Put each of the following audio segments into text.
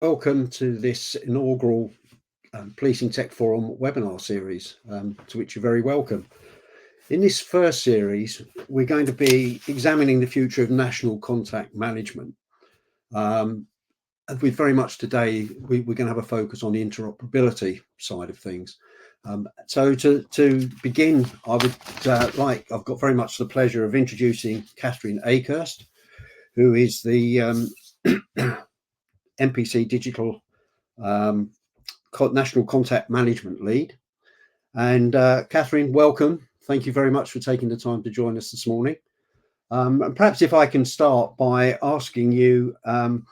Welcome to this inaugural Policing Tech Forum webinar series, to which you're very welcome. In this first series, we're going to be examining the future of national contact management. And with very much today, we're going to have a focus on the interoperability side of things. So to begin, I've got very much the pleasure of introducing Catherine Akehurst, who is the MPC Digital National Contact Management Lead. And Catherine, welcome. Thank you very much for taking the time to join us this morning. And perhaps if I can start by asking you, tell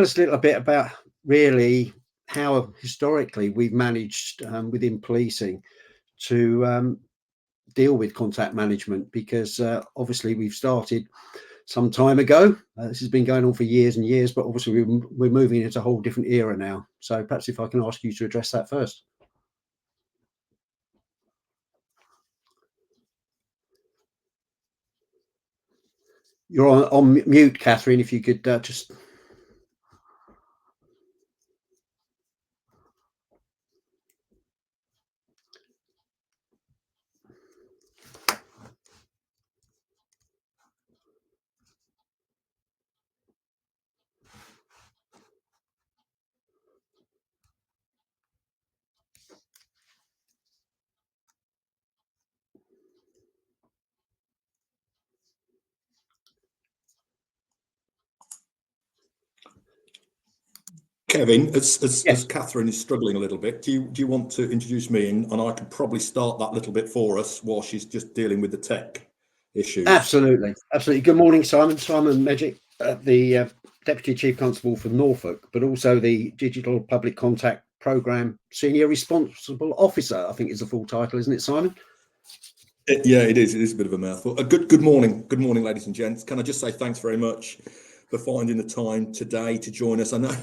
us a little bit about really how historically we've managed within policing to deal with contact management, because obviously we've started some time ago. This has been going on for years and years, but obviously we're moving into a whole different era now. So perhaps if I can ask you to address that first. You're on mute, Catherine, if you could just... Kevin, as Catherine is struggling a little bit, do you want to introduce me, and I could probably start that little bit for us while she's just dealing with the tech issues? Absolutely. Good morning, Simon. Simon Medgick, the Deputy Chief Constable for Norfolk, but also the Digital Public Contact Programme Senior Responsible Officer, I think is the full title, isn't it, Simon? Yeah, it is. It is a bit of a mouthful. Good morning, ladies and gents. Can I just say thanks very much for finding the time today to join us? I know,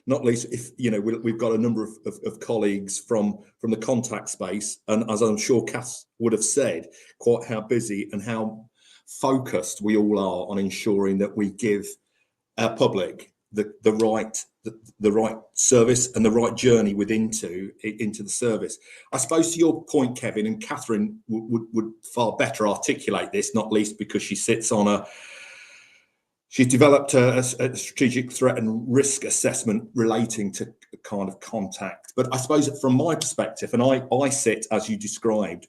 not least if we've got a number of colleagues from the contact space, and as I'm sure Cass would have said, quite how busy and how focused we all are on ensuring that we give our public the right service and the right journey into the service. I suppose to your point, Kevin, and Catherine would far better articulate this, not least because she sits on she's developed a strategic threat and risk assessment relating to kind of contact. But I suppose from my perspective, and I sit, as you described,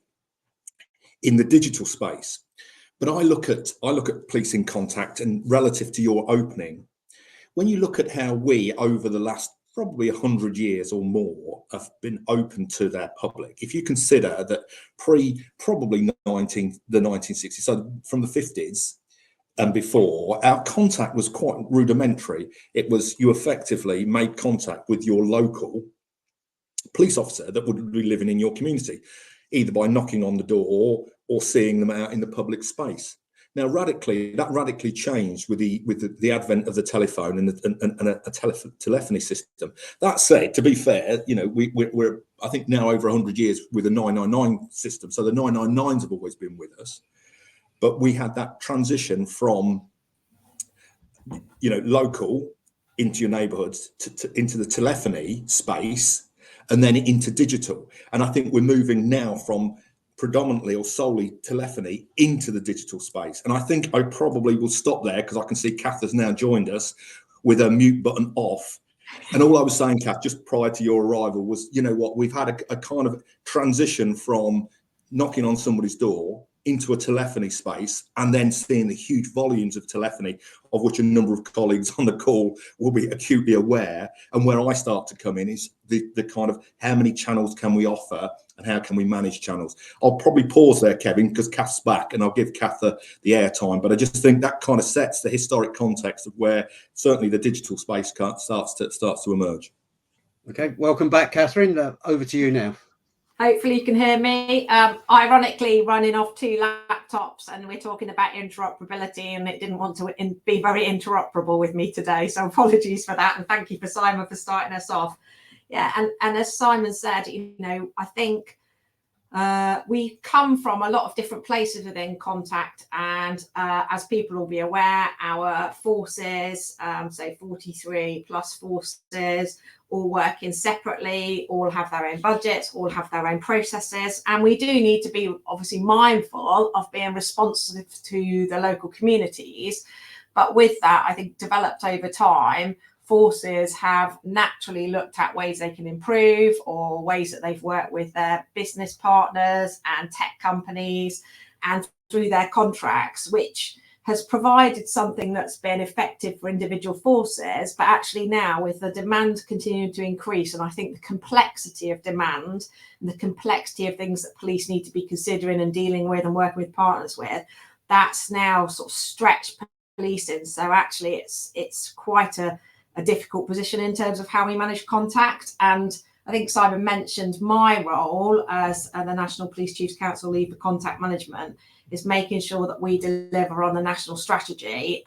in the digital space, but I look at policing contact, and relative to your opening, when you look at how we, over the last probably 100 years or more, have been open to their public, if you consider that probably the 1960s, so from the 50s and before, our contact was quite rudimentary. It was you effectively made contact with your local police officer that would be living in your community, either by knocking on the door or seeing them out in the public space. Now, that radically changed with the advent of the telephone and a telephony system. That said, to be fair, we're I think now over 100 years with a 999 system. So the 999s have always been with us, but we had that transition from local into your neighbourhoods into the telephony space, and then into digital. And I think we're moving now from predominantly or solely telephony into the digital space. And I think I probably will stop there, because I can see Kath has now joined us with her mute button off. And all I was saying, Kath, just prior to your arrival was, we've had a kind of transition from knocking on somebody's door into a telephony space, and then seeing the huge volumes of telephony, of which a number of colleagues on the call will be acutely aware. And where I start to come in is the kind of how many channels can we offer and how can we manage channels. I'll probably pause there, Kevin, because Kath's back, and I'll give Kath the airtime. But I just think that kind of sets the historic context of where certainly the digital space starts to emerge. Okay, welcome back, Catherine. Over to you now. Hopefully you can hear me. Ironically, running off 2 laptops, and we're talking about interoperability, and it didn't want to be very interoperable with me today. So apologies for that. And thank you for Simon for starting us off. Yeah, and as Simon said, I think we come from a lot of different places within Contact, and as people will be aware, our forces, so 43 plus forces, all working separately, all have their own budgets, all have their own processes, and we do need to be obviously mindful of being responsive to the local communities. But with that, I think developed over time, forces have naturally looked at ways they can improve, or ways that they've worked with their business partners and tech companies and through their contracts, which has provided something that's been effective for individual forces. But actually now, with the demand continuing to increase, and I think the complexity of demand and the complexity of things that police need to be considering and dealing with and working with partners with, that's now sort of stretched policing. So actually it's quite a difficult position in terms of how we manage Contact. And I think Simon mentioned my role as the National Police Chiefs Council lead for Contact Management is making sure that we deliver on the national strategy,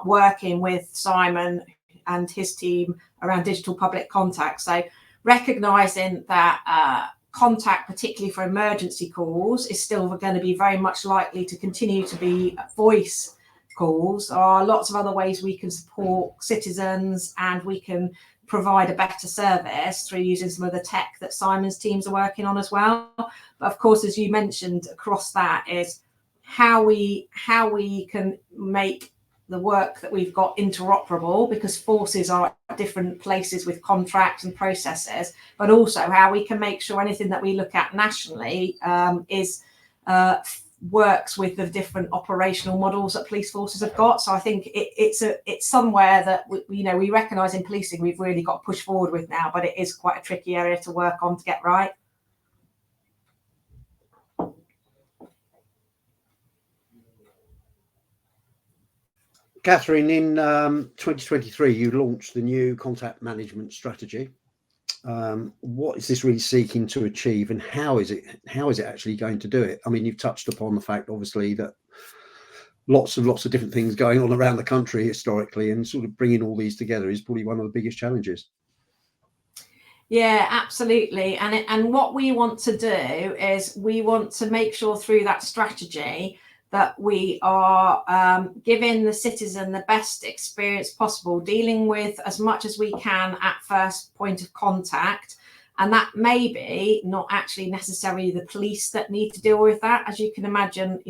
working with Simon and his team around digital public contact. So recognising that contact, particularly for emergency calls, is still going to be very much likely to continue to be voice calls. There are lots of other ways we can support citizens, and we can provide a better service through using some of the tech that Simon's teams are working on as well. But of course, as you mentioned, across that is how we can make the work that we've got interoperable, because forces are at different places with contracts and processes, but also how we can make sure anything that we look at nationally works with the different operational models that police forces have got. So I think it's somewhere that we recognise in policing we've really got to push forward with now, but it is quite a tricky area to work on to get right. Catherine, in 2023, you launched the new contact management strategy. What is this really seeking to achieve, and how is it actually going to do it? I mean, you've touched upon the fact, obviously, that lots of different things going on around the country historically, and sort of bringing all these together is probably one of the biggest challenges. Yeah, absolutely. And what we want to do is we want to make sure through that strategy that we are giving the citizen the best experience possible, dealing with as much as we can at first point of contact. And that may be not actually necessarily the police that need to deal with that. As you can imagine,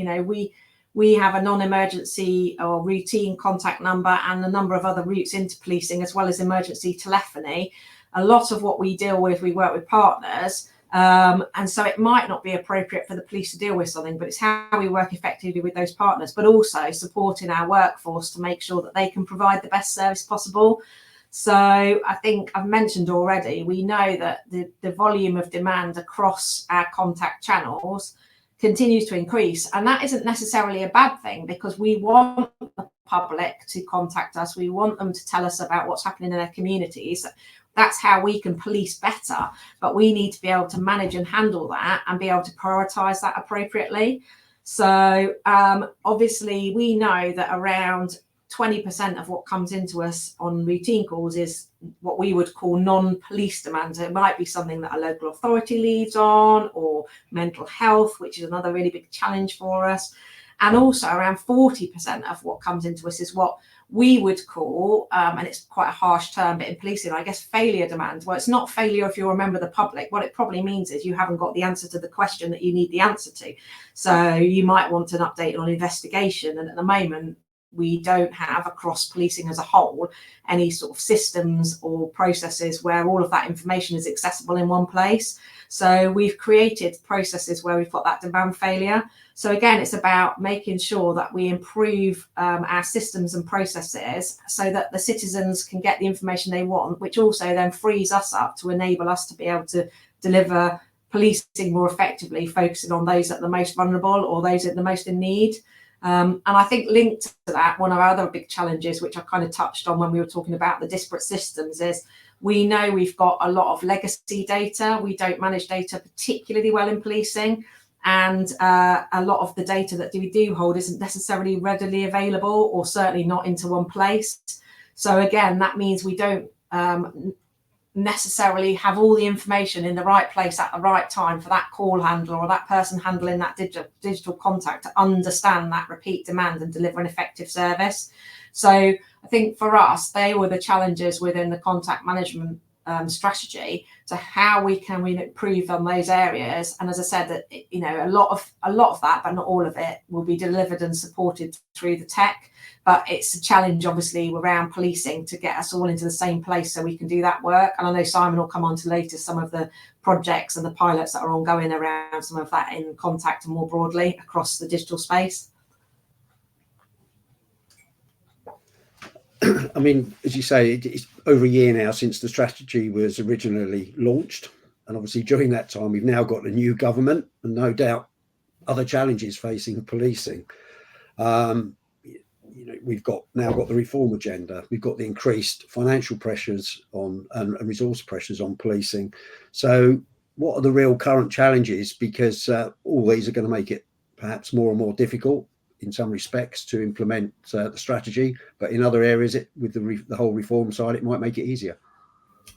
we have a non-emergency or routine contact number and a number of other routes into policing, as well as emergency telephony. A lot of what we deal with, we work with partners. And so it might not be appropriate for the police to deal with something, but it's how we work effectively with those partners, but also supporting our workforce to make sure that they can provide the best service possible. So I think I've mentioned already, we know that the volume of demand across our contact channels continues to increase. And that isn't necessarily a bad thing, because we want the public to contact us. We want them to tell us about what's happening in their communities. That's how we can police better, but we need to be able to manage and handle that and be able to prioritise that appropriately. So obviously we know that around 20% of what comes into us on routine calls is what we would call non-police demand. It might be something that a local authority leads on, or mental health, which is another really big challenge for us. And also around 40% of what comes into us is what we would call, and it's quite a harsh term, but in policing, I guess, failure demand. Well, it's not failure if you're a member of the public. What it probably means is you haven't got the answer to the question that you need the answer to. So you might want an update on investigation. And at the moment, we don't have, across policing as a whole, any sort of systems or processes where all of that information is accessible in one place. So we've created processes where we've got that demand failure. So again, it's about making sure that we improve our systems and processes so that the citizens can get the information they want, which also then frees us up to enable us to be able to deliver policing more effectively, focusing on those that are the most vulnerable or those that are the most in need. And I think linked to that, one of our other big challenges, which I kind of touched on when we were talking about the disparate systems, is we know we've got a lot of legacy data. We don't manage data particularly well in policing. And a lot of the data that we do hold isn't necessarily readily available, or certainly not into one place. So again, that means we don't necessarily have all the information in the right place at the right time for that call handler or that person handling that digital contact to understand that repeat demand and deliver an effective service. So I think for us, they were the challenges within the contact management strategy, to how we improve on those areas. And as I said, that a lot of that, but not all of it, will be delivered and supported through the tech. But it's a challenge, obviously, around policing to get us all into the same place so we can do that work. And I know Simon will come on to later some of the projects and the pilots that are ongoing around some of that in contact and more broadly across the digital space. I mean, as you say, it's over a year now since the strategy was originally launched. And obviously during that time, we've now got a new government and no doubt other challenges facing policing. We've now got the reform agenda. We've got the increased financial pressures on and resource pressures on policing. So what are the real current challenges? Because all these are going to make it perhaps more and more difficult in some respects to implement the strategy, but in other areas, with the whole reform side, it might make it easier.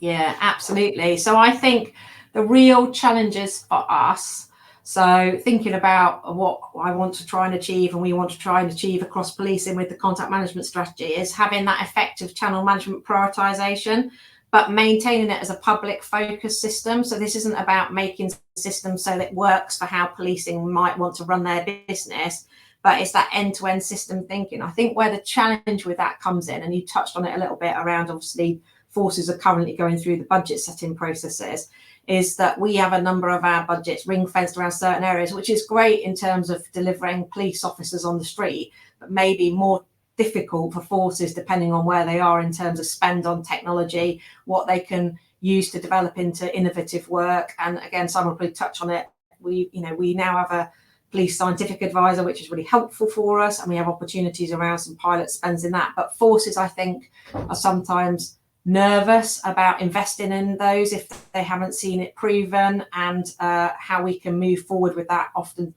Yeah, absolutely. So I think the real challenges for us, so thinking about what I want to try and achieve and we want to try and achieve across policing with the contact management strategy, is having that effective channel management prioritisation, but maintaining it as a public focus system. So this isn't about making systems so that it works for how policing might want to run their business, but it's that end-to-end system thinking. I think where the challenge with that comes in, and you touched on it a little bit around, obviously, forces are currently going through the budget setting processes, is that we have a number of our budgets ring-fenced around certain areas, which is great in terms of delivering police officers on the street, but maybe more difficult for forces depending on where they are in terms of spend on technology, what they can use to develop into innovative work. And again, Simon will probably touch on it. We now have a police scientific advisor, which is really helpful for us, and we have opportunities around some pilot spends in that. But forces, I think, are sometimes nervous about investing in those if they haven't seen it proven, and how we can move forward with that often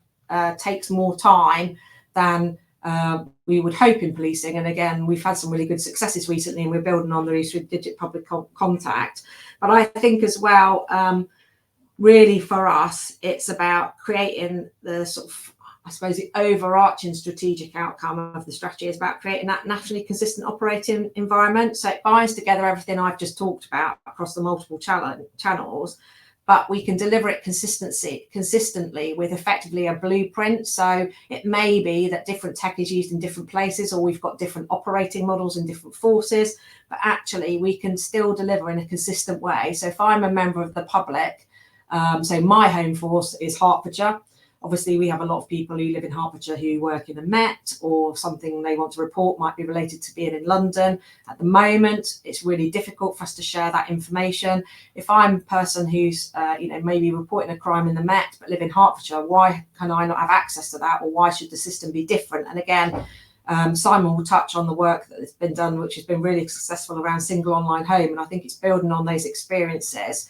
takes more time than we would hope in policing. And again, we've had some really good successes recently, and we're building on these through Digit Public Contact. But I think as well, really for us, it's about creating the sort of, I suppose, the overarching strategic outcome of the strategy is about creating that nationally consistent operating environment. So it binds together everything I've just talked about across the multiple channels, but we can deliver it consistently with effectively a blueprint. So it may be that different tech is used in different places, or we've got different operating models in different forces, but actually we can still deliver in a consistent way. So if I'm a member of the public, so my home force is Hertfordshire. Obviously, we have a lot of people who live in Hertfordshire who work in the Met, or something they want to report might be related to being in London. At the moment, it's really difficult for us to share that information. If I'm a person who's, maybe reporting a crime in the Met but live in Hertfordshire, why can I not have access to that, or why should the system be different? And again, Simon will touch on the work that has been done, which has been really successful around single online home, and I think it's building on those experiences.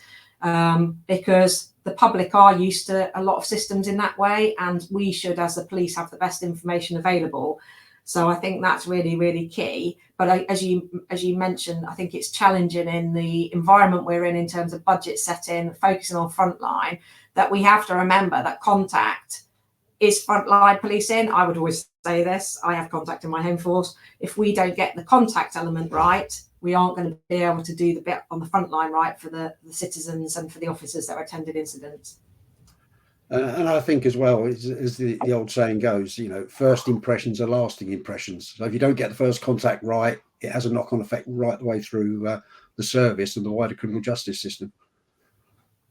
Because the public are used to a lot of systems in that way, and we should, as the police, have the best information available. So I think that's really, really key. But as you mentioned, I think it's challenging in the environment we're in terms of budget setting, focusing on frontline, that we have to remember that contact is frontline policing. I would always say this, I have contact in my home force. If we don't get the contact element right, we aren't going to be able to do the bit on the front line right for the citizens and for the officers that attended incidents. And I think as well, as the old saying goes, first impressions are lasting impressions. So if you don't get the first contact right, it has a knock-on effect right the way through the service and the wider criminal justice system.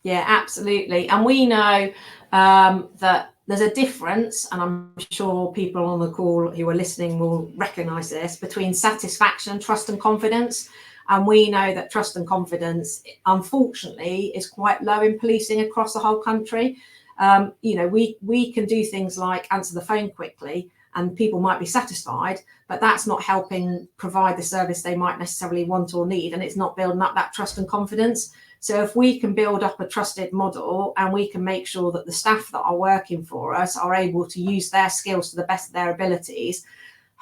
Yeah, absolutely. And we know that there's a difference, and I'm sure people on the call who are listening will recognise this, between satisfaction, trust and confidence. And we know that trust and confidence, unfortunately, is quite low in policing across the whole country. We can do things like answer the phone quickly and people might be satisfied, but that's not helping provide the service they might necessarily want or need, and it's not building up that trust and confidence. So if we can build up a trusted model, and we can make sure that the staff that are working for us are able to use their skills to the best of their abilities,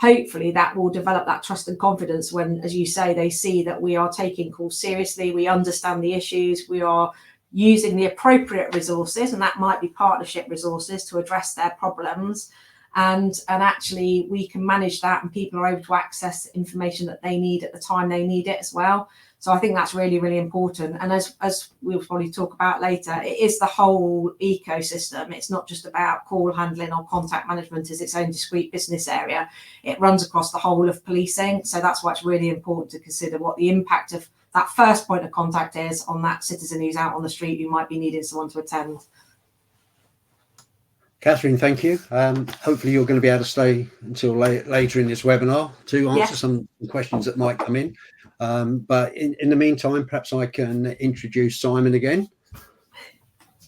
hopefully that will develop that trust and confidence when, as you say, they see that we are taking calls seriously, we understand the issues, we are using the appropriate resources, and that might be partnership resources to address their problems. And actually we can manage that, and people are able to access information that they need at the time they need it as well. So I think that's really, really important. And as we'll probably talk about later, it is the whole ecosystem. It's not just about call handling or contact management as its own discrete business area. It runs across the whole of policing. So that's why it's really important to consider what the impact of that first point of contact is on that citizen who's out on the street who might be needing someone to attend. Catherine, thank you. Hopefully you're going to be able to stay until later in this webinar to answer some questions that might come in. But in the meantime, perhaps I can introduce Simon again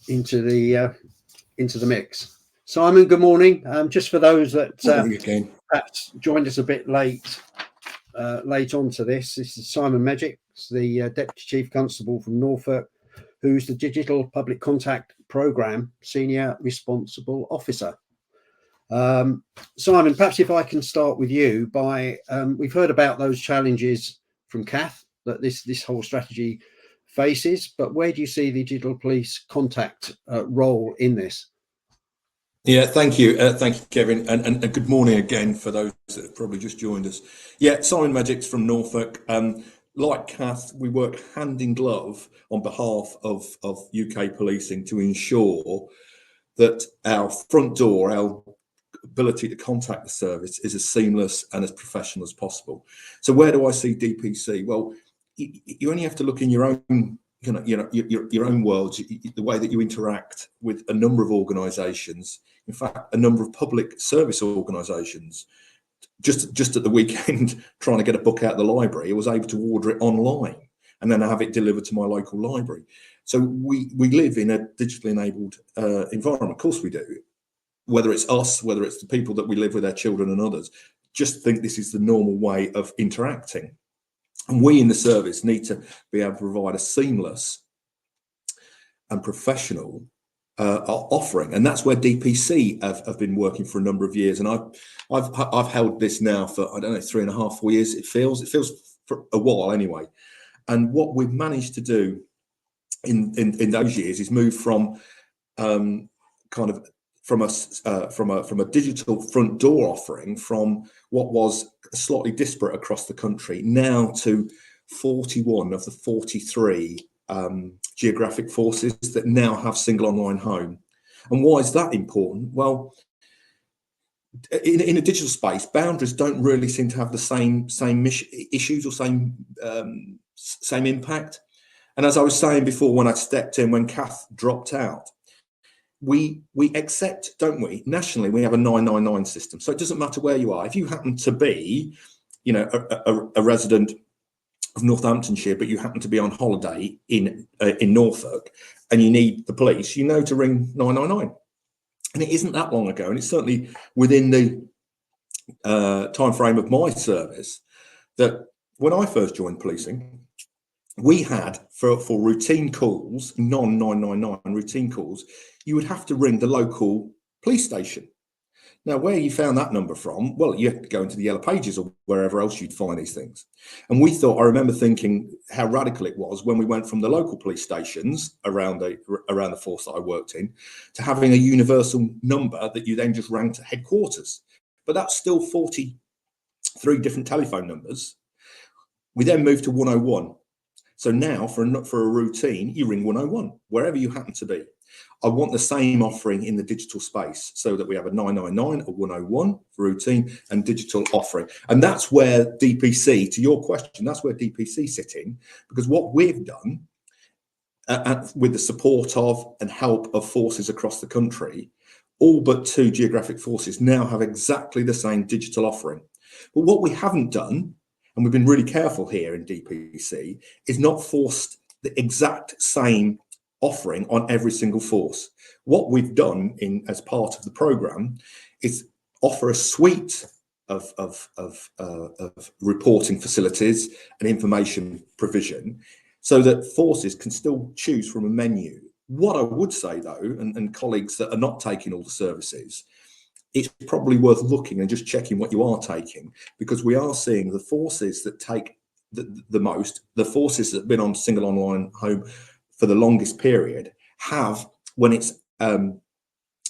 into the mix. Simon, good morning. Just for those that perhaps joined us a bit late onto this is Simon Magic, the Deputy Chief Constable from Norfolk, who's the Digital Public Contact Programme Senior Responsible Officer. Simon, perhaps if I can start with you by, we've heard about those challenges from Kath that this whole strategy faces, but where do you see the digital police contact role in this? Yeah, thank you, Kevin, and good morning again for those that have probably just joined us. Yeah, Simon Magic's from Norfolk. Like Kath, we work hand in glove on behalf of UK policing to ensure that our front door, our ability to contact the service, is as seamless and as professional as possible. So where do I see DPC? Well, you only have to look in your own, your own world, the way that you interact with a number of organisations. In fact, a number of public service organisations. Just at the weekend, trying to get a book out of the library, I was able to order it online and then have it delivered to my local library. So we live in a digitally enabled environment. Of course we do. Whether it's us, whether it's the people that we live with, our children and others, just think this is the normal way of interacting. And we in the service need to be able to provide a seamless and professional offering, and that's where DPC have been working for a number of years. And I've held this now for, I don't know, 3.5, 4 years. It feels for a while anyway. And what we've managed to do in those years is move from from a digital front door offering from what was slightly disparate across the country now to 41 of the 43 geographic forces that now have single online home. And why is that important? Well, in a digital space, boundaries don't really seem to have the same issues or same impact. And as I was saying before, when I stepped in, when Kath dropped out, we accept, don't we? Nationally, we have a 999 system, so it doesn't matter where you are. If you happen to be, a resident of Northamptonshire, but you happen to be on holiday in Norfolk, and you need the police, you know to ring 999. And it isn't that long ago, and it's certainly within the time frame of my service, that when I first joined policing, we had for routine calls, non-999 routine calls, you would have to ring the local police station. Now, where you found that number from? Well, you have to go into the Yellow Pages or wherever else you'd find these things. And I remember thinking how radical it was when we went from the local police stations around the force that I worked in to having a universal number that you then just rang to headquarters. But that's still 43 different telephone numbers. We then moved to 101. So now for a routine, you ring 101, wherever you happen to be. I want the same offering in the digital space so that we have a 999, a 101 for routine and digital offering. And that's where DPC, to your question, that's where DPC sit in, because what we've done with the support of and help of forces across the country, all but 2 geographic forces now have exactly the same digital offering. But what we haven't done, and we've been really careful here in DPC, is not forced the exact same offering on every single force. What we've done as part of the program is offer a suite of reporting facilities and information provision so that forces can still choose from a menu. What I would say though, and colleagues that are not taking all the services, it's probably worth looking and just checking what you are taking, because we are seeing the forces that take the most, the forces that have been on single online home for the longest period, have, when it's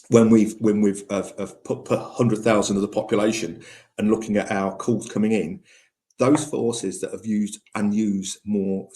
when we've put 100,000 of the population and looking at our calls coming in, those forces that have used and use more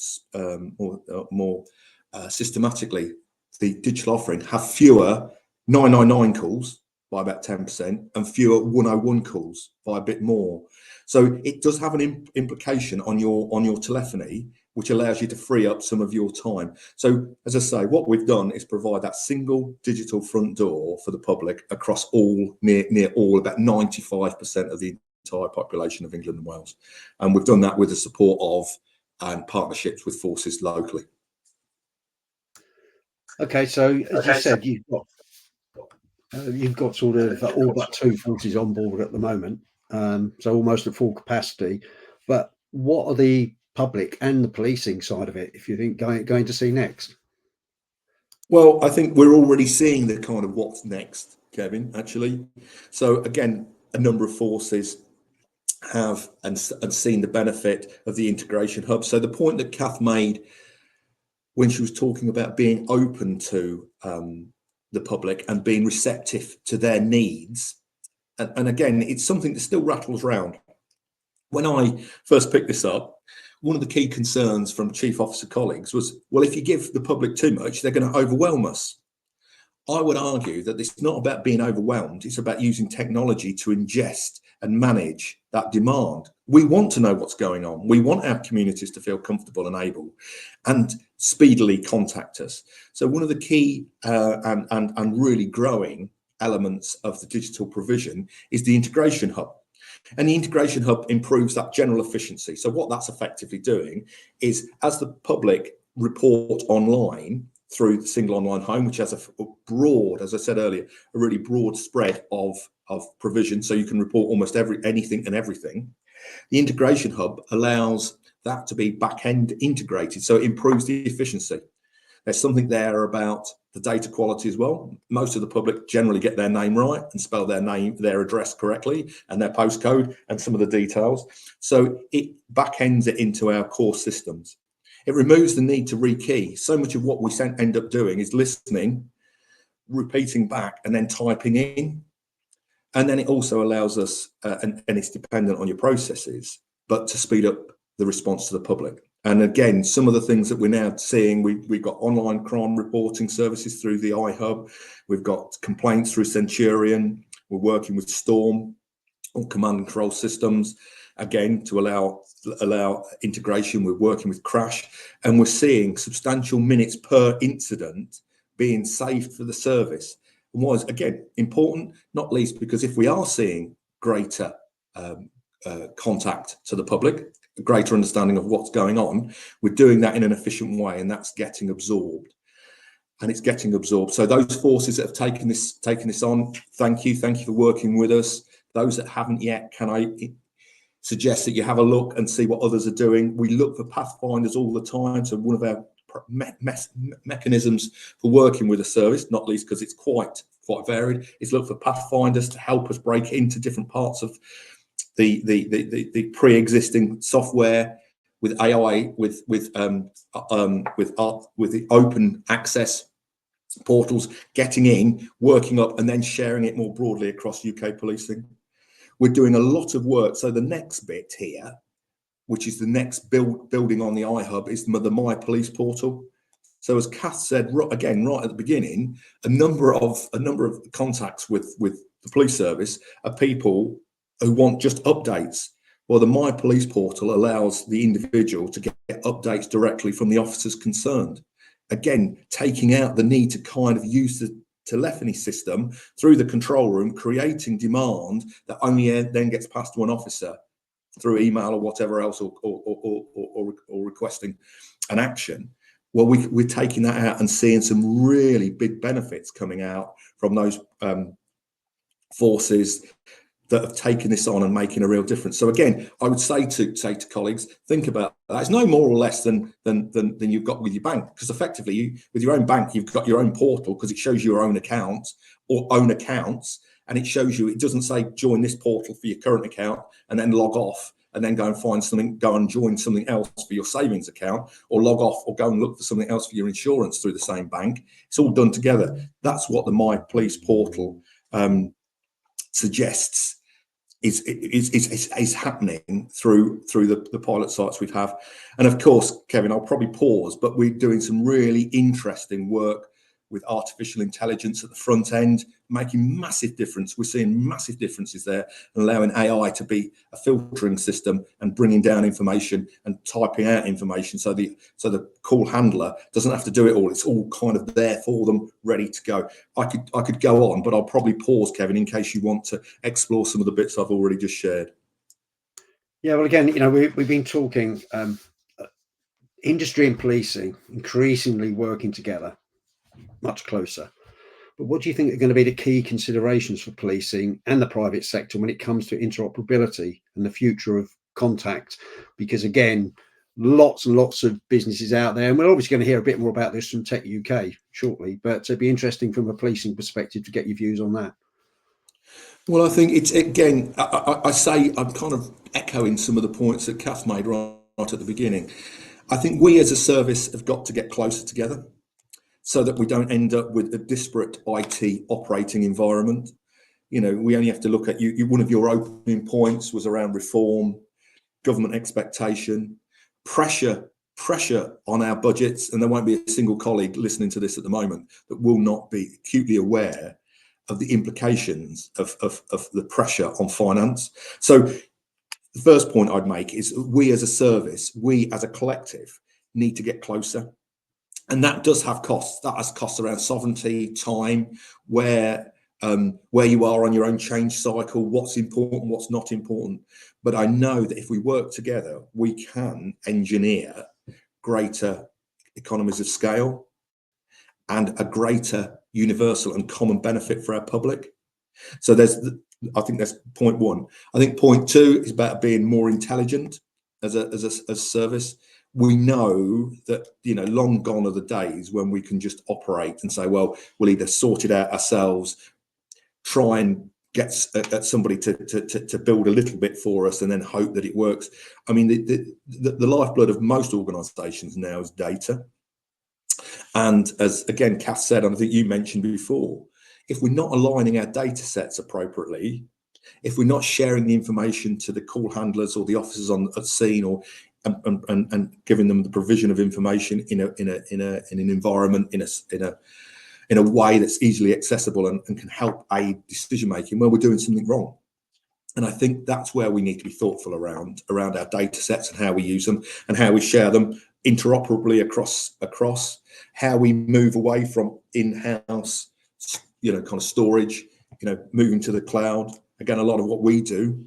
systematically the digital offering have fewer 999 calls by about 10% and fewer 101 calls by a bit more. So it does have an implication on your telephony, which allows you to free up some of your time. So as I say, what we've done is provide that single digital front door for the public across all, near all, about 95% of the entire population of England and Wales. And we've done that with the support of and partnerships with forces locally. Okay, so as you said, you've got sort of all but 2 forces on board at the moment, so almost at full capacity. But what are the public and the policing side of it, if you think going to see next? Well, I think we're already seeing the kind of what's next, Kevin, actually. So again, a number of forces have and seen the benefit of the integration hub. So the point that Kath made when she was talking about being open to the public and being receptive to their needs, and again, it's something that still rattles around. When I first picked this up, one of the key concerns from chief officer colleagues was, well, if you give the public too much, they're going to overwhelm us. I would argue that it's not about being overwhelmed, it's about using technology to ingest and manage that demand. We want to know what's going on. We want our communities to feel comfortable and able and speedily contact us. So one of the key and really growing elements of the digital provision is the integration hub. And the integration hub improves that general efficiency. So what that's effectively doing is, as the public report online through the single online home, which has a broad, as I said earlier, a really broad spread of provision, so you can report almost anything and everything. The integration hub allows that to be back-end integrated, so it improves the efficiency. There's something there about the data quality as well. Most of the public generally get their name right and spell their address correctly and their postcode and some of the details. So it back-ends it into our core systems. It removes the need to rekey. So much of what we end up doing is listening, repeating back, and then typing in. And then it also allows us, and it's dependent on your processes, but to speed up the response to the public. And again, some of the things that we're now seeing, we've got online crime reporting services through the iHub. We've got complaints through Centurion. We're working with Storm on command and control systems, again, to allow integration. We're working with Crash, and we're seeing substantial minutes per incident being saved for the service. And what is, again, important, not least because if we are seeing greater contact to the public, a greater understanding of what's going on, we're doing that in an efficient way, and that's getting absorbed. And it's getting absorbed. So those forces that have taken this on, thank you for working with us. Those that haven't yet, can I suggest that you have a look and see what others are doing? We look for pathfinders all the time. So one of our mechanisms for working with a service, not least because it's quite varied, is look for pathfinders to help us break into different parts of the pre-existing software with AI, with the open access portals, getting in, working up, and then sharing it more broadly across UK policing. We're doing a lot of work. So the next bit here, which is the next building on the iHub, is the My Police portal. So as Kath said, again, right at the beginning, a number of contacts with the police service are people who want just updates. Well, the My Police portal allows the individual to get updates directly from the officers concerned. Again, taking out the need to kind of use the telephony system through the control room, creating demand that only then gets passed to an officer through email or whatever else, or requesting an action. Well, we're taking that out and seeing some really big benefits coming out from those forces that have taken this on and making a real difference. So again, I would say to colleagues, think about that. It's no more or less than you've got with your bank, because effectively with your own bank, you've got your own portal because it shows your own accounts or own accounts, and it shows you, it doesn't say join this portal for your current account and then log off and then go and find something, go and join something else for your savings account, or log off or go and look for something else for your insurance through the same bank. It's all done together. That's what the My Police portal suggests is happening through the pilot sites we have. And of course, Kevin, I'll probably pause, but we're doing some really interesting work with artificial intelligence at the front end, making massive difference. We're seeing massive differences there, and allowing AI to be a filtering system and bringing down information and typing out information, so the call handler doesn't have to do it all. It's all kind of there for them, ready to go. I could go on, but I'll probably pause, Kevin, in case you want to explore some of the bits I've already just shared. Yeah, well, again, we've been talking industry and policing increasingly working together much closer. But what do you think are going to be the key considerations for policing and the private sector when it comes to interoperability and the future of contact? Because again, lots and lots of businesses out there, and we're obviously going to hear a bit more about this from Tech UK shortly, but it'd be interesting from a policing perspective to get your views on that. Well, I think it's, again, I say, I'm kind of echoing some of the points that Kath made right at the beginning. I think we as a service have got to get closer together, so that we don't end up with a disparate IT operating environment. We only have to look at one of your opening points was around reform, government expectation, pressure on our budgets, and there won't be a single colleague listening to this at the moment that will not be acutely aware of the implications of the pressure on finance. So the first point I'd make is we as a service, we as a collective need to get closer. And that does have costs. That has costs around sovereignty, time, where you are on your own change cycle, what's important, what's not important. But I know that if we work together, we can engineer greater economies of scale and a greater universal and common benefit for our public. So I think that's point one. I think point two is about being more intelligent as a service. We know that, long gone are the days when we can just operate and say, well, we'll either sort it out ourselves, try and get somebody to build a little bit for us and then hope that it works. I mean, the lifeblood of most organisations now is data. And as, again, Kath said, and I think you mentioned before, if we're not aligning our data sets appropriately, if we're not sharing the information to the call handlers or the officers at scene, or and giving them the provision of information in an environment, in a way that's easily accessible and can help aid decision making, well, we're doing something wrong. And I think that's where we need to be thoughtful around our data sets and how we use them and how we share them interoperably across how we move away from in-house, kind of storage, moving to the cloud. Again, a lot of what we do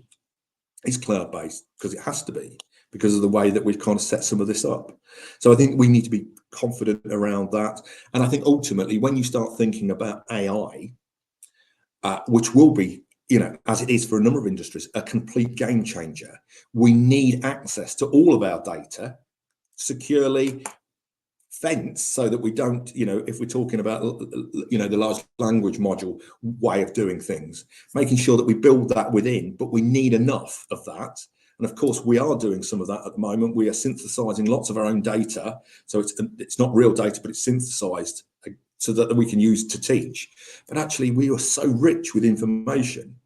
is cloud-based because it has to be, because of the way that we've kind of set some of this up. So I think we need to be confident around that. And I think ultimately, when you start thinking about AI, which will be, as it is for a number of industries, a complete game changer, we need access to all of our data securely fenced, so that we don't, if we're talking about, the large language module way of doing things, making sure that we build that within, but we need enough of that. And of course, we are doing some of that at the moment. We are synthesizing lots of our own data. So it's not real data, but it's synthesized so that we can use to teach. But actually, we are so rich with information.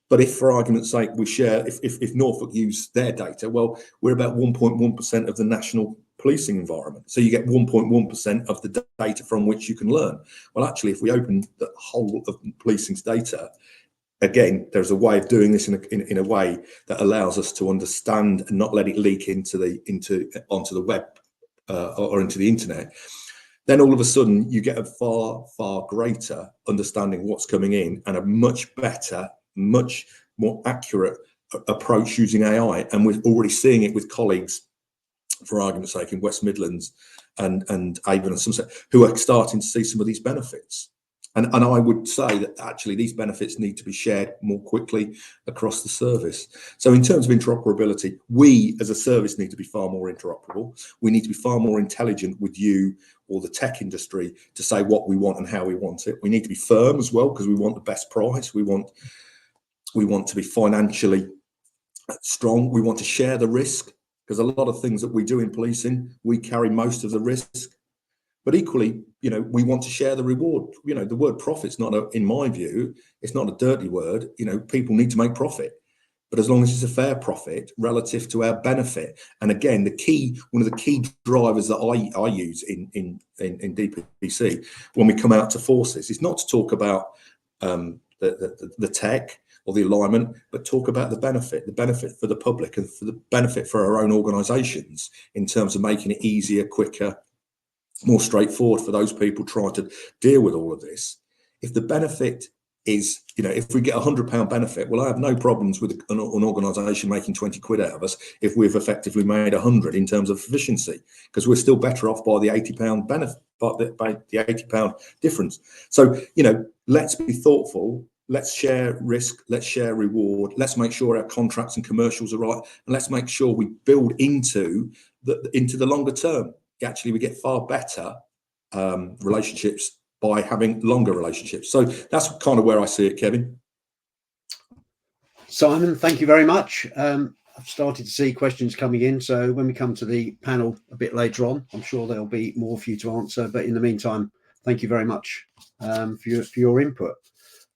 But if, for argument's sake, we share, if Norfolk use their data, well, we're about 1.1% of the national policing environment. So you get 1.1% of the data from which you can learn. Well, actually, if we open the whole of policing's data, again, there's a way of doing this in a way that allows us to understand and not let it leak onto the web or into the internet. Then all of a sudden you get a far greater understanding of what's coming in and a much better, much more accurate approach using AI. And we're already seeing it with colleagues, for argument's sake, in West Midlands and Avon and Somerset, who are starting to see some of these benefits. And I would say that actually these benefits need to be shared more quickly across the service. So in terms of interoperability, we as a service need to be far more interoperable. We need to be far more intelligent with you or the tech industry to say what we want and how we want it. We need to be firm as well, because we want the best price. We want to be financially strong. We want to share the risk, because a lot of things that we do in policing, we carry most of the risk. But equally, we want to share the reward. The word profit's not, in my view, it's not a dirty word. People need to make profit, but as long as it's a fair profit relative to our benefit. And again, one of the key drivers that I use in DPC when we come out to forces is not to talk about the tech or the alignment, but talk about the benefit for the public and for the benefit for our own organisations in terms of making it easier, quicker, more straightforward for those people trying to deal with all of this. If the benefit is, if we get £100 benefit, well, I have no problems with an organisation making 20 quid out of us if we've effectively made 100 in terms of efficiency, because we're still better off by the £80 benefit, by the £80 difference. So, let's be thoughtful. Let's share risk. Let's share reward. Let's make sure our contracts and commercials are right, and let's make sure we build into the longer term. Actually, we get far better relationships by having longer relationships. So that's kind of where I see it, Kevin. Simon, thank you very much. I've started to see questions coming in, so when we come to the panel a bit later on, I'm sure there'll be more for you to answer. But in the meantime, thank you very much for your input.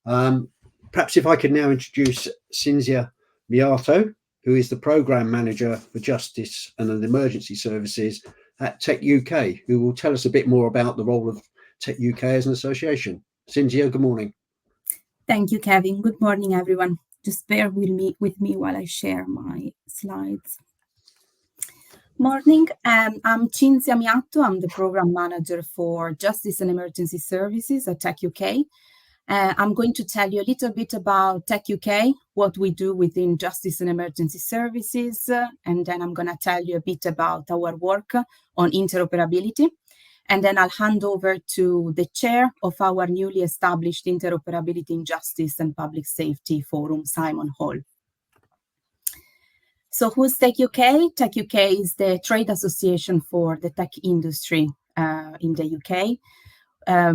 Perhaps if I could now introduce Cinzia Miato, who is the Programme Manager for Justice and Emergency Services at Tech UK, who will tell us a bit more about the role of Tech UK as an association. Cinzia, good morning. Thank you, Kevin. Good morning, everyone. Just bear with me while I share my slides. Morning. I'm Cinzia Miato. I'm the Programme Manager for Justice and Emergency Services at Tech UK. I'm going to tell you a little bit about Tech UK, what we do within Justice and Emergency Services, and then I'm going to tell you a bit about our work on interoperability. And then I'll hand over to the chair of our newly established Interoperability in Justice and Public Safety Forum, Simon Hall. So who's Tech UK? Tech UK is the trade association for the tech industry in the UK.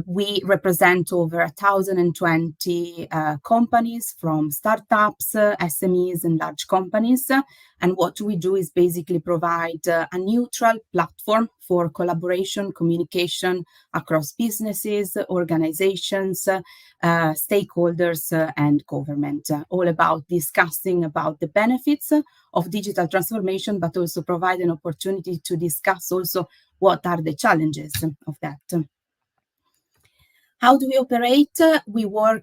We represent over 1,020 companies, from startups, SMEs, and large companies. And what we do is basically provide a neutral platform for collaboration, communication across businesses, organizations, stakeholders, and government, all about discussing about the benefits of digital transformation, but also provide an opportunity to discuss also what are the challenges of that. How do we operate? We are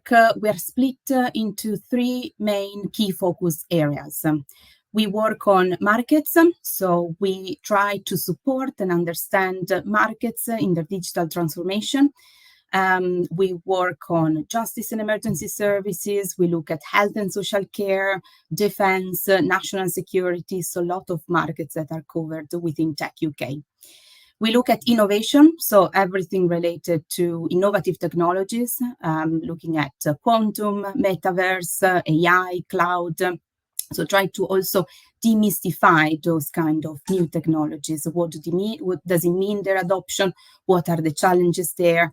split into three main key focus areas. We work on markets, so we try to support and understand markets in their digital transformation. We work on justice and emergency services. We look at health and social care, defense, national security, so a lot of markets that are covered within Tech UK. We look at innovation, so everything related to innovative technologies, looking at quantum, metaverse, AI, cloud. So try to also demystify those kind of new technologies. What does it mean, their adoption? What are the challenges there?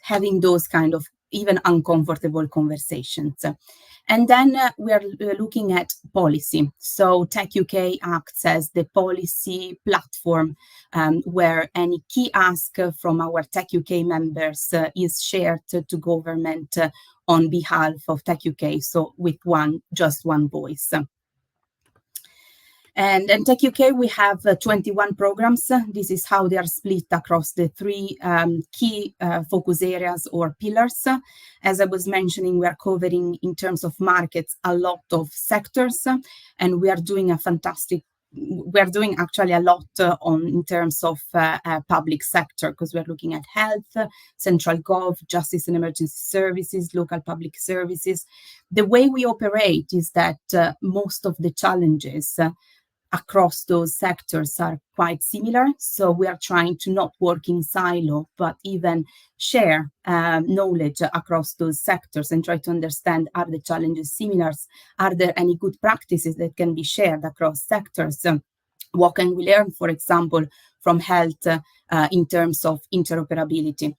Having those kind of even uncomfortable conversations. And then we are looking at policy. So Tech UK acts as the policy platform where any key ask from our Tech UK members is shared to government on behalf of Tech UK, so with just one voice. And in Tech UK, we have 21 programs. This is how they are split across the three key focus areas or pillars. As I was mentioning, we are covering, in terms of markets, a lot of sectors, and we are doing actually a lot in terms of public sector, because we're looking at health, central gov, justice and emergency services, local public services. The way we operate is that most of the challenges across those sectors are quite similar. So we are trying to not work in silo, but even share knowledge across those sectors and try to understand, are the challenges similar? Are there any good practices that can be shared across sectors? What can we learn, for example, from health in terms of interoperability?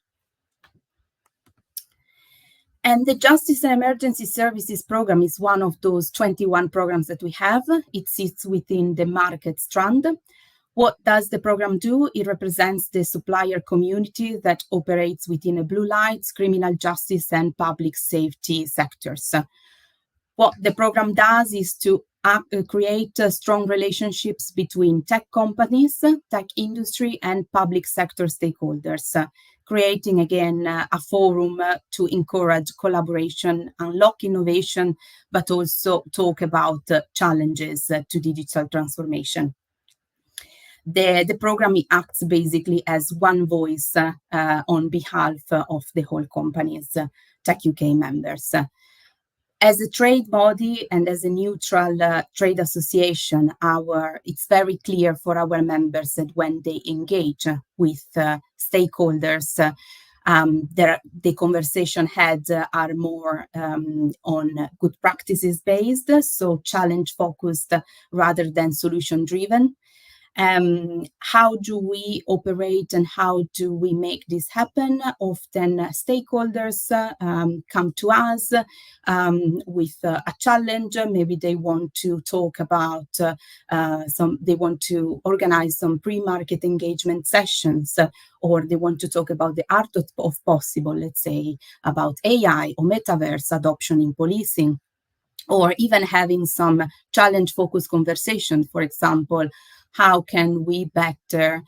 And the Justice and Emergency Services program is one of those 21 programs that we have. It sits within the market strand. What does the program do? It represents the supplier community that operates within a blue lights, criminal justice, and public safety sectors. What the program does is to create strong relationships between tech companies, tech industry, and public sector stakeholders, creating again a forum to encourage collaboration, unlock innovation, but also talk about challenges to digital transformation. The program acts basically as one voice on behalf of the whole company's Tech UK members. As a trade body and as a neutral trade association, it's very clear for our members that when they engage with stakeholders, the conversation heads are more on good practices based, so challenge focused rather than solution driven. How do we operate and how do we make this happen? Often stakeholders come to us with a challenge. Maybe they want to talk about they want to organize some pre-market engagement sessions, or they want to talk about the art of possible, let's say, about AI or metaverse adoption in policing, or even having some challenge-focused conversation. For example, how can we better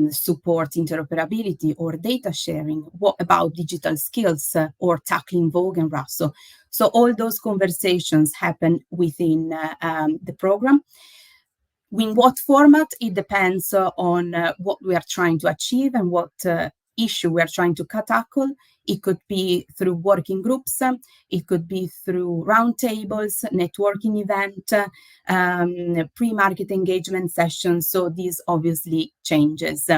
support interoperability or data sharing? What about digital skills or tackling Vogue and Russell? So all those conversations happen within the program. In what format? It depends on what we are trying to achieve and what issue we are trying to tackle. It could be through working groups, it could be through roundtables, networking event, pre-market engagement sessions. So this obviously changes.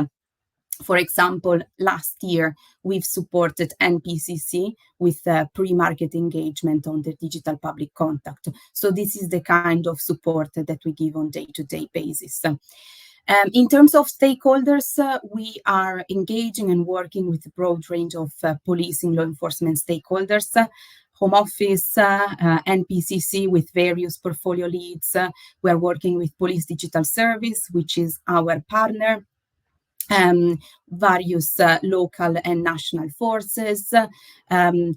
For example, last year, we've supported NPCC with pre-market engagement on the digital public contact. So this is the kind of support that we give on day-to-day basis. In terms of stakeholders, we are engaging and working with a broad range of policing law enforcement stakeholders, Home Office, NPCC with various portfolio leads. We are working with Police Digital Service, which is our partner, various local and national forces,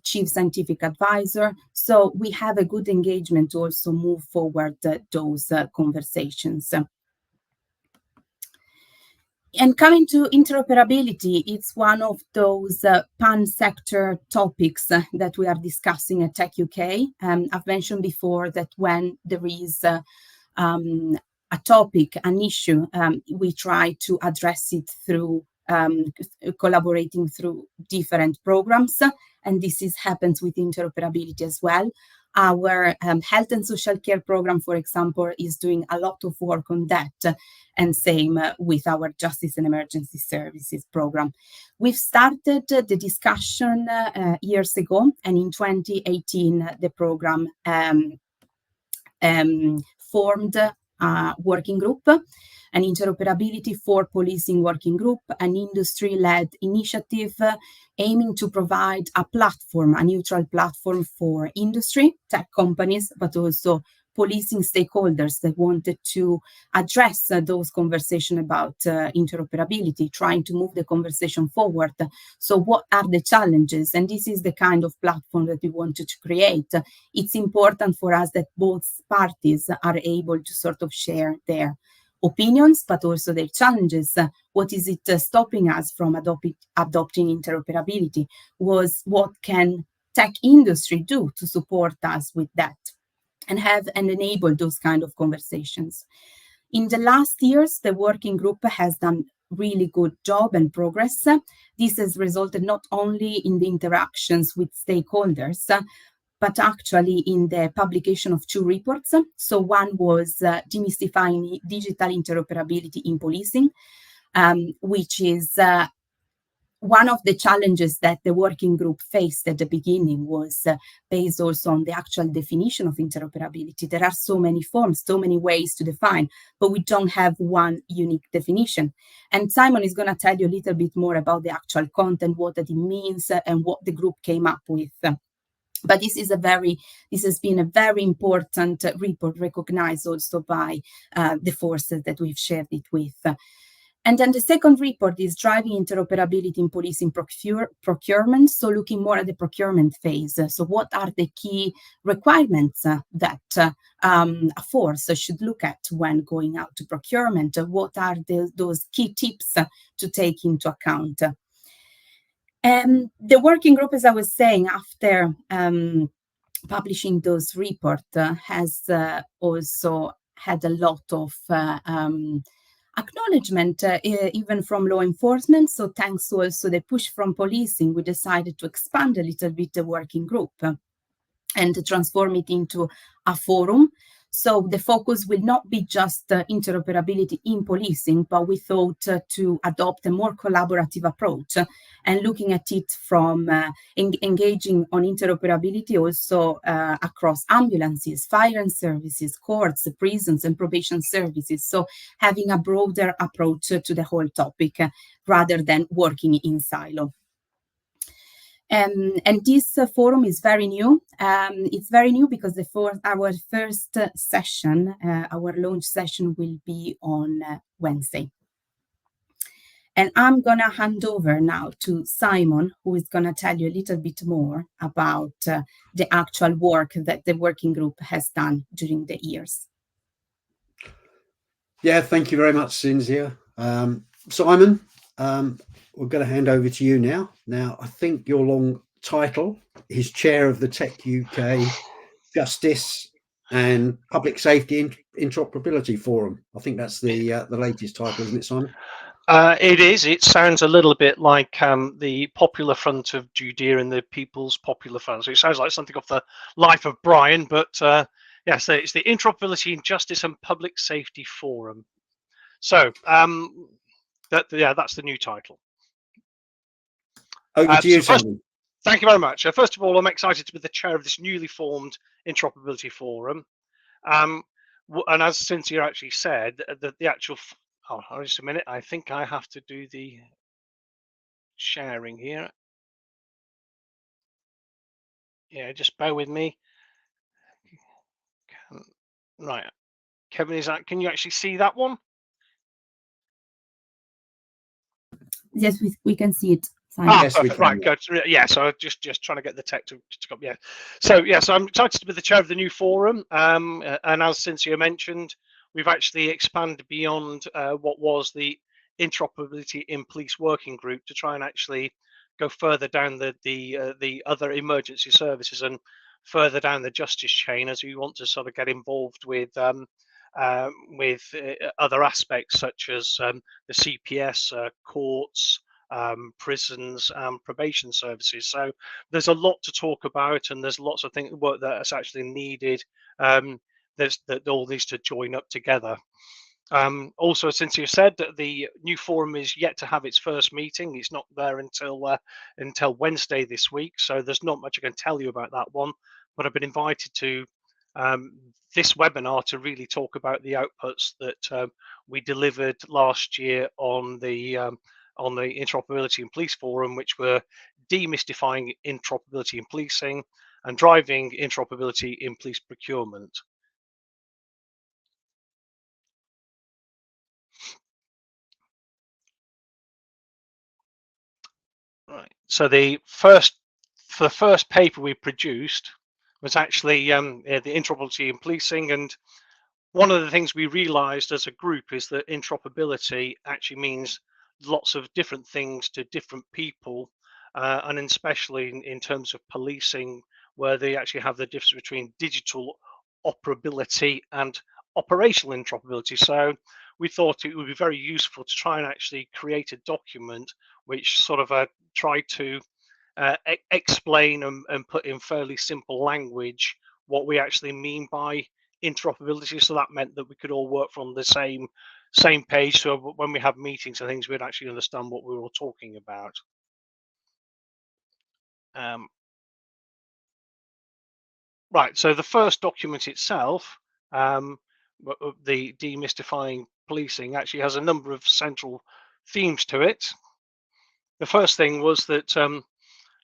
chief scientific advisor. So we have a good engagement to also move forward those conversations. And coming to interoperability, it's one of those pan-sector topics that we are discussing at Tech UK. I've mentioned before that when there is a topic, an issue, we try to address it through collaborating through different programs, and this happens with interoperability as well. Our health and social care program, for example, is doing a lot of work on that, and same with our Justice and Emergency Services program. We've started the discussion years ago, and in 2018, the program formed a working group, an interoperability for policing working group, an industry-led initiative aiming to provide a platform, a neutral platform for industry, tech companies, but also policing stakeholders that wanted to address those conversations about interoperability, trying to move the conversation forward. So what are the challenges? And this is the kind of platform that we wanted to create. It's important for us that both parties are able to sort of share their opinions, but also their challenges. What is it stopping us from adopting interoperability? What can tech industry do to support us with that? And have and enable those kind of conversations. In the last years, the working group has done really good job and progress. This has resulted not only in the interactions with stakeholders, but actually in the publication of 2 reports. So one was Demystifying Digital Interoperability in Policing, which is one of the challenges that the working group faced at the beginning was based also on the actual definition of interoperability. There are so many forms, so many ways to define, but we don't have one unique definition. And Simon is going to tell you a little bit more about the actual content, what it means, and what the group came up with. But this has been a very important report, recognized also by the forces that we've shared it with. And then the second report is Driving Interoperability in Policing Procurement, so looking more at the procurement phase. So what are the key requirements that a force should look at when going out to procurement? What are those key tips to take into account? The working group, as I was saying, after publishing those reports, has also had a lot of acknowledgement, even from law enforcement. So thanks to also the push from policing, we decided to expand a little bit the working group and to transform it into a forum. So the focus will not be just interoperability in policing, but we thought to adopt a more collaborative approach and looking at it from engaging on interoperability also across ambulances, fire and services, courts, prisons, and probation services. So having a broader approach to the whole topic rather than working in silo. And this forum is very new. It's very new because our first session, our launch session, will be on Wednesday. And I'm going to hand over now to Simon, who is going to tell you a little bit more about the actual work that the working group has done during the years. Yeah, thank you very much, Cinzia. Simon, we're going to hand over to you now. Now, I think your long title is Chair of the Tech UK Justice and Public Safety Interoperability Forum. I think that's the latest title, isn't it, Simon? It is. It sounds a little bit like the Popular Front of Judea and the People's Popular Front. So it sounds like something off the life of Brian, but yes, it's the Interoperability in Justice and Public Safety Forum. So that's the new title. Over to you, Simon. Thank you very much. First of all, I'm excited to be the chair of this newly formed Interoperability Forum. And as Cynthia actually said, the actual... Oh, just a minute. I think I have to do the sharing here. Yeah, just bear with me. Right. Kevin, can you actually see that one? Yes, we can see it. Yes, perfect. Right, good. Yeah, so just trying to get the tech to come. Yeah. So I'm excited to be the chair of the new forum. And as Cynthia mentioned, we've actually expanded beyond what was the Interoperability in Police Working Group to try and actually go further down the other emergency services and further down the justice chain, as we want to sort of get involved with other aspects such as the CPS, courts, prisons, probation services. So there's a lot to talk about, and there's lots of work that's actually needed. That all needs to join up together. Also, since you said that the new forum is yet to have its first meeting, it's not there until Wednesday this week, so there's not much I can tell you about that one. But I've been invited to this webinar to really talk about the outputs that we delivered last year on the Interoperability in Police Forum, which were demystifying interoperability in policing and driving interoperability in police procurement. Right. So the first paper we produced was actually the interoperability in policing, and one of the things we realized as a group is that interoperability actually means lots of different things to different people, and especially in terms of policing, where they actually have the difference between digital operability and operational interoperability. So we thought it would be very useful to try and actually create a document which sort of tried to explain and put in fairly simple language what we actually mean by interoperability. So that meant that we could all work from the same page. So when we have meetings and things, we'd actually understand what we were all talking about. Right, so the first document itself, the Demystifying Policing, actually has a number of central themes to it. The first thing was that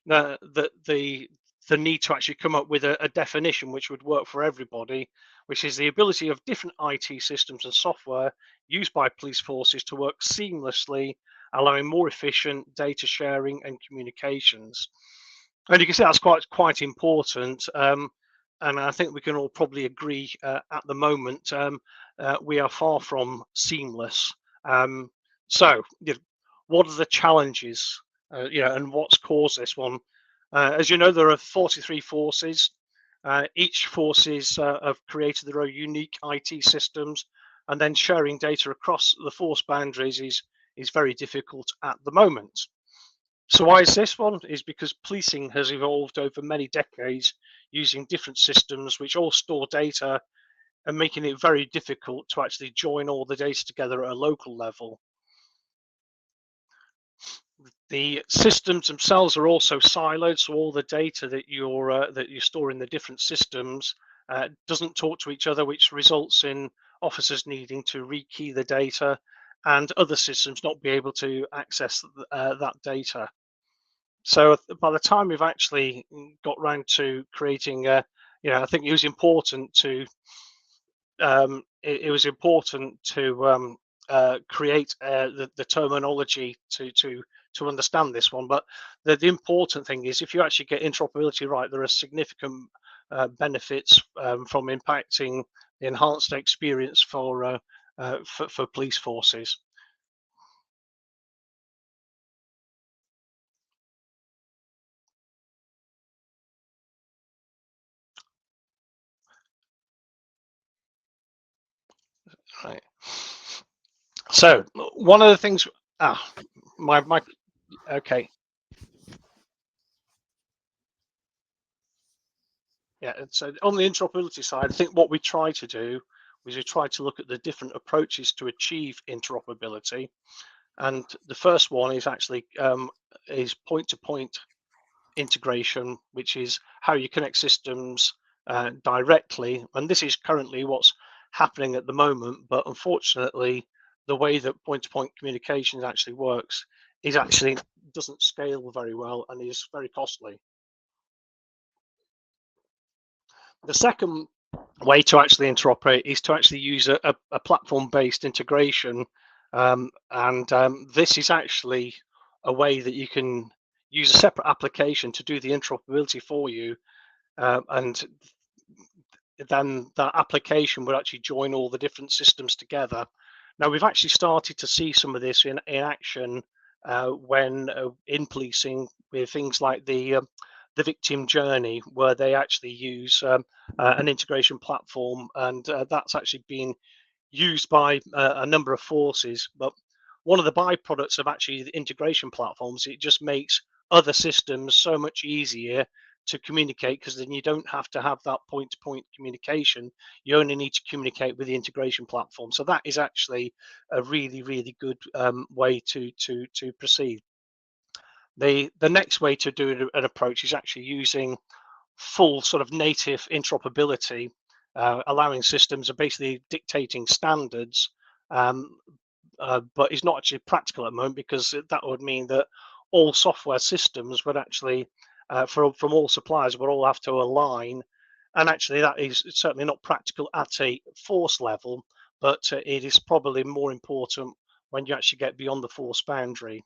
the need to actually come up with a definition which would work for everybody, which is the ability of different IT systems and software used by police forces to work seamlessly, allowing more efficient data sharing and communications. And you can see that's quite important. And I think we can all probably agree at the moment we are far from seamless. So, what are the challenges, and what's caused this one? As you know, there are 43 forces. Each forces have created their own unique IT systems, and then sharing data across the force boundaries is very difficult at the moment. So why is this one? Is because policing has evolved over many decades using different systems which all store data and making it very difficult to actually join all the data together at a local level. The systems themselves are also siloed, so all the data that you store in the different systems doesn't talk to each other, which results in officers needing to rekey the data and other systems not be able to access that data. So by the time we've actually got round to creating, I think it was important to create the terminology to understand this one. But the important thing is, if you actually get interoperability right, there are significant benefits from impacting the enhanced experience for police forces. Right. So one of the things, okay. Yeah, so on the interoperability side, I think what we try to do is we try to look at the different approaches to achieve interoperability. And the first one is actually is point-to-point integration, which is how you connect systems directly. And this is currently what's happening at the moment. But unfortunately, the way that point-to-point communications actually works is actually doesn't scale very well and is very costly. The second way to actually interoperate is to actually use a platform-based integration. This is actually a way that you can use a separate application to do the interoperability for you. And then that application would actually join all the different systems together. Now, we've actually started to see some of this in action when in policing with things like the victim journey, where they actually use an integration platform, and that's actually been used by a number of forces. But one of the byproducts of actually the integration platforms, it just makes other systems so much easier to communicate, because then you don't have to have that point-to-point communication. You only need to communicate with the integration platform. So that is actually a really, really good way to proceed. The next way to do an approach is actually using full sort of native interoperability, allowing systems are basically dictating standards, but it's not actually practical at the moment, because that would mean that all software systems would actually, from all suppliers, would all have to align. And actually that is certainly not practical at a force level, but it is probably more important when you actually get beyond the force boundary.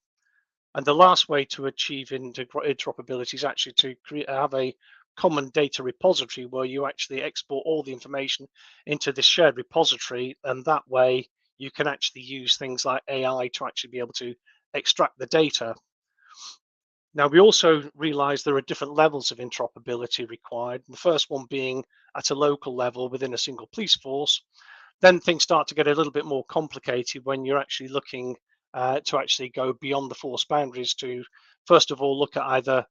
And the last way to achieve interoperability is actually to have a common data repository where you actually export all the information into this shared repository, and that way you can actually use things like AI to actually be able to extract the data. Now, we also realize there are different levels of interoperability required. The first one being at a local level within a single police force. Then things start to get a little bit more complicated when you're actually looking to actually go beyond the force boundaries to, first of all, look at either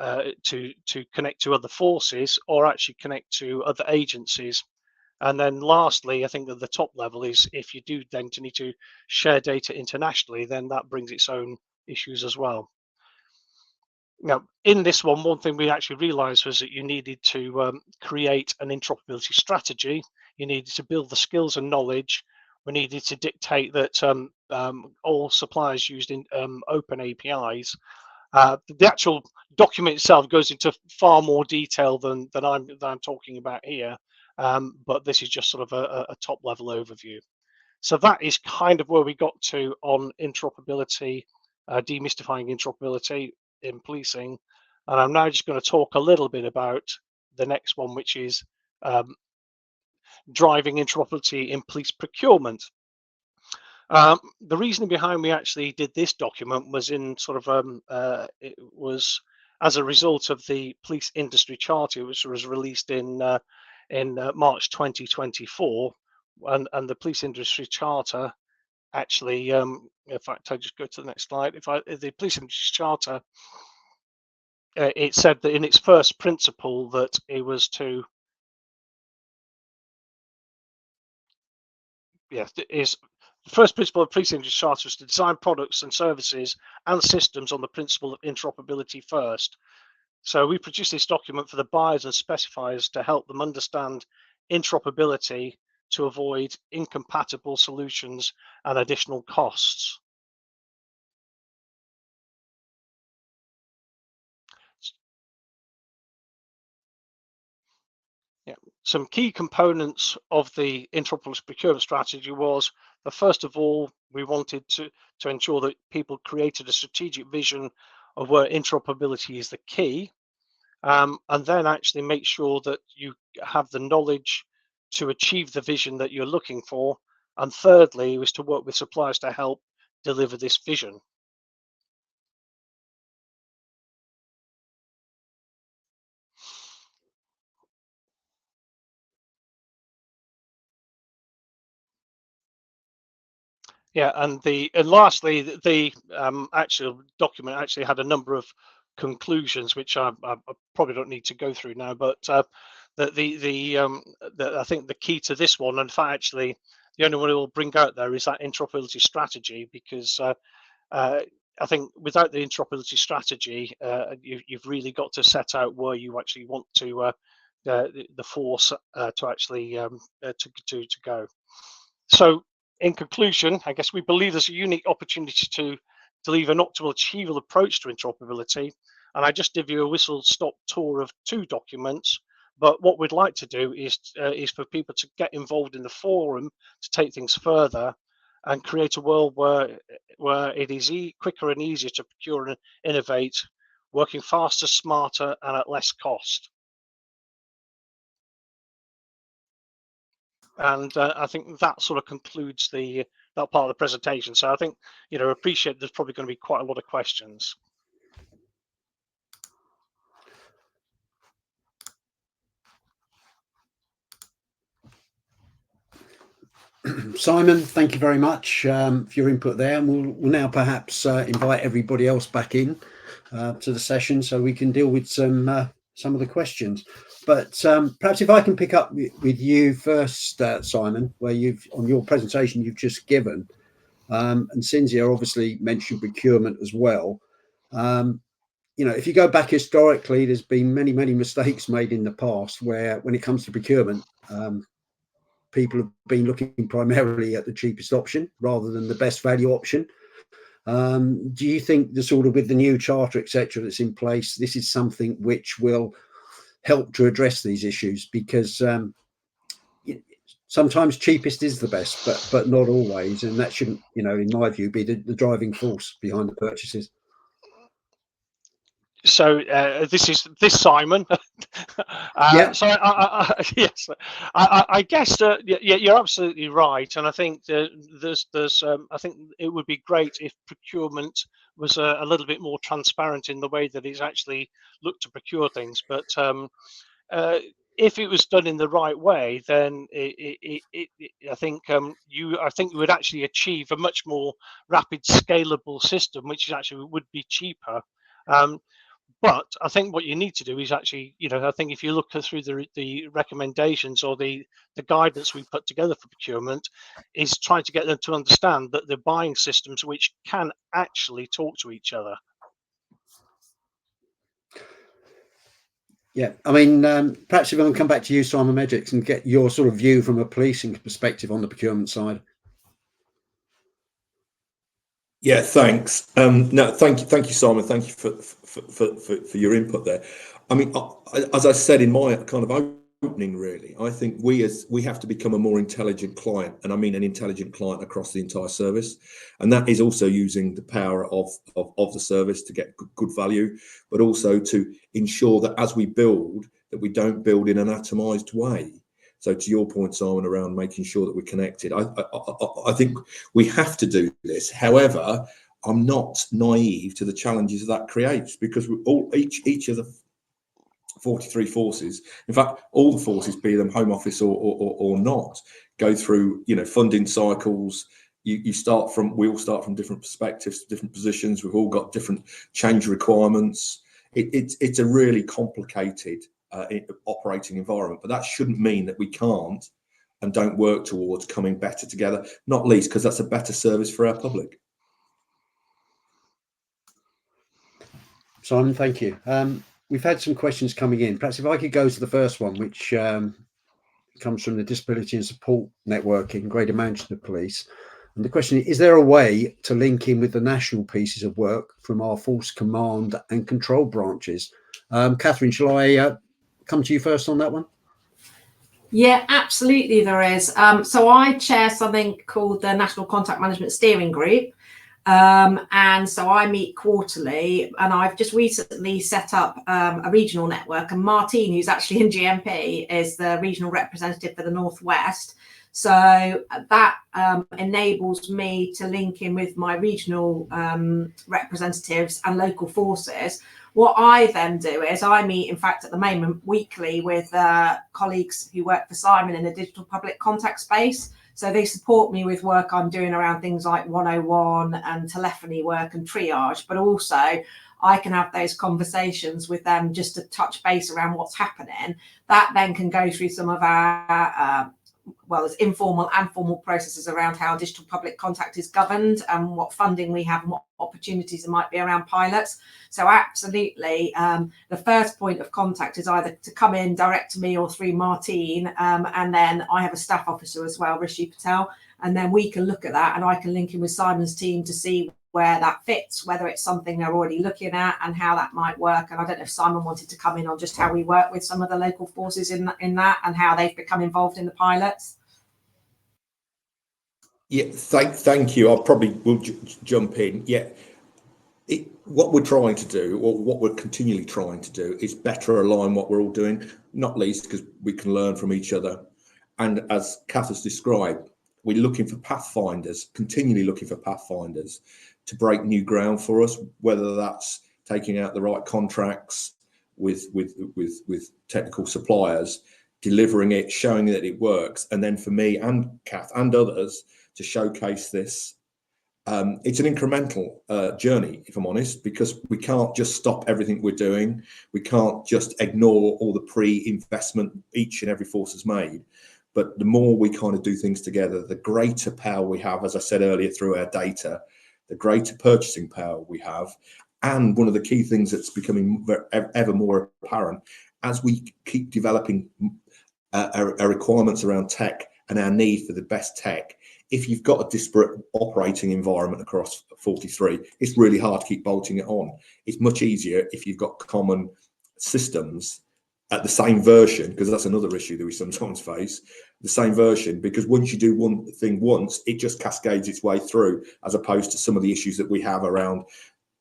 to connect to other forces or actually connect to other agencies. And then lastly, I think at the top level is if you do then need to share data internationally, then that brings its own issues as well. Now, in this one thing we actually realized was that you needed to create an interoperability strategy. You needed to build the skills and knowledge. We needed to dictate that all suppliers used in open APIs. The actual document itself goes into far more detail than I'm talking about here, but this is just sort of a top level overview. So that is kind of where we got to on interoperability, demystifying interoperability in policing. And I'm now just going to talk a little bit about the next one, which is driving interoperability in police procurement. The reasoning behind we actually did this document was in sort of it was as a result of the police industry charter, which was released in March 2024, and the police industry charter actually, in fact, I just go to the next slide. The police industry charter, it said that in its first principle that it was to, is the first principle of police industry charter was to design products and services and systems on the principle of interoperability first. So we produced this document for the buyers and specifiers to help them understand interoperability to avoid incompatible solutions and additional costs. Yeah, some key components of the interoperable procurement strategy was that first of all, we wanted to ensure that people created a strategic vision of where interoperability is the key, and then actually make sure that you have the knowledge to achieve the vision that you're looking for. And thirdly, was to work with suppliers to help deliver this vision. Yeah, and lastly, the actual document actually had a number of conclusions, which I probably don't need to go through now. But I think the key to this one, and in fact, actually, the only one it will bring out there is that interoperability strategy, because I think without the interoperability strategy, you've really got to set out where you actually want to the force to actually to go. So, in conclusion, I guess we believe there's a unique opportunity to deliver an optimal, achievable approach to interoperability. And I just give you a whistle-stop tour of two documents. But what we'd like to do is for people to get involved in the forum to take things further and create a world where it is quicker and easier to procure and innovate, working faster, smarter, and at less cost. And I think that sort of concludes that part of the presentation. So I think, appreciate there's probably going to be quite a lot of questions. Simon, thank you very much for your input there. And we'll now perhaps invite everybody else back in to the session so we can deal with some of the questions. But perhaps if I can pick up with you first, Simon, where on your presentation you've just given, and Cynthia obviously mentioned procurement as well. If you go back historically, there's been many mistakes made in the past where, when it comes to procurement, people have been looking primarily at the cheapest option rather than the best value option. Do you think with the new charter, etc., that's in place, this is something which will help to address these issues? Because sometimes cheapest is the best, but not always, and that shouldn't, in my view, be the driving force behind the purchases. So this is Simon. Yeah. So yes, I guess you're absolutely right, and I think there's I think it would be great if procurement was a little bit more transparent in the way that it's actually looked to procure things. But if it was done in the right way, then I think you would actually achieve a much more rapid, scalable system, which actually would be cheaper. But I think what you need to do is actually, I think if you look through the recommendations or the guidance we put together for procurement, is trying to get them to understand that they're buying systems which can actually talk to each other. Yeah, I mean, perhaps if I can come back to you, Simon Medricks, and get your sort of view from a policing perspective on the procurement side. Yeah, thanks. No, thank you, Simon. Thank you for your input there. I mean, as I said in my kind of opening, really, I think we have to become a more intelligent client, and I mean an intelligent client across the entire service, and that is also using the power of the service to get good value, but also to ensure that as we build, that we don't build in an atomized way. So to your point, Simon, around making sure that we're connected, I think we have to do this. However, I'm not naive to the challenges that creates, because we all, each of the 43 forces, in fact, all the forces, be them home office or not, go through, funding cycles. We all start from different perspectives, different positions. We've all got different change requirements. It's a really complicated operating environment, but that shouldn't mean that we can't and don't work towards coming better together, not least because that's a better service for our public. Simon, thank you. We've had some questions coming in. Perhaps if I could go to the first one, which comes from the Disability and Support Networking, Greater Manchester Police. And the question is there a way to link in with the national pieces of work from our force command and control branches? Catherine, shall I come to you first on that one? Yeah, absolutely there is. So I chair something called the National Contact Management Steering Group. And so I meet quarterly, and I've just recently set up a regional network, and Martine, who's actually in GMP, is the regional representative for the Northwest. So that enables me to link in with my regional representatives and local forces. What I then do is I meet, in fact, at the moment, weekly with colleagues who work for Simon in the digital public contact space. So they support me with work I'm doing around things like 101 and telephony work and triage, but also I can have those conversations with them just to touch base around what's happening. That then can go through some of our there's informal and formal processes around how digital public contact is governed and what funding we have and what opportunities there might be around pilots. So absolutely, the first point of contact is either to come in direct to me or through Martine, and then I have a staff officer as well, Rishi Patel, and then we can look at that and I can link in with Simon's team to see where that fits, whether it's something they're already looking at and how that might work. And I don't know if Simon wanted to come in on just how we work with some of the local forces in that and how they've become involved in the pilots. Yeah, thank you. I probably will jump in. Yeah, what we're trying to do, or what we're continually trying to do, is better align what we're all doing, not least because we can learn from each other. And as Kath has described, we're looking for pathfinders, continually looking for pathfinders to break new ground for us, whether that's taking out the right contracts with technical suppliers, delivering it, showing that it works, and then for me and Kath and others to showcase this. It's an incremental journey, if I'm honest, because we can't just stop everything we're doing. We can't just ignore all the pre-investment each and every force has made. But the more we kind of do things together, the greater power we have, as I said earlier, through our data, the greater purchasing power we have. And one of the key things that's becoming ever more apparent as we keep developing our requirements around tech and our need for the best tech, if you've got a disparate operating environment across 43, it's really hard to keep bolting it on. It's much easier if you've got common systems at the same version, because that's another issue that we sometimes face, the same version, because once you do one thing once, it just cascades its way through, as opposed to some of the issues that we have around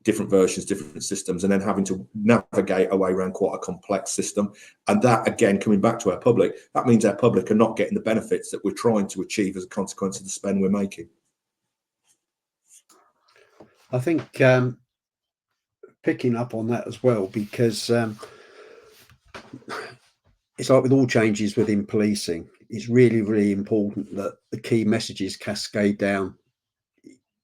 different versions, different systems, and then having to navigate our way around quite a complex system. And that, again, coming back to our public, that means our public are not getting the benefits that we're trying to achieve as a consequence of the spend we're making. I think picking up on that as well, because it's like with all changes within policing, it's really, really important that the key messages cascade down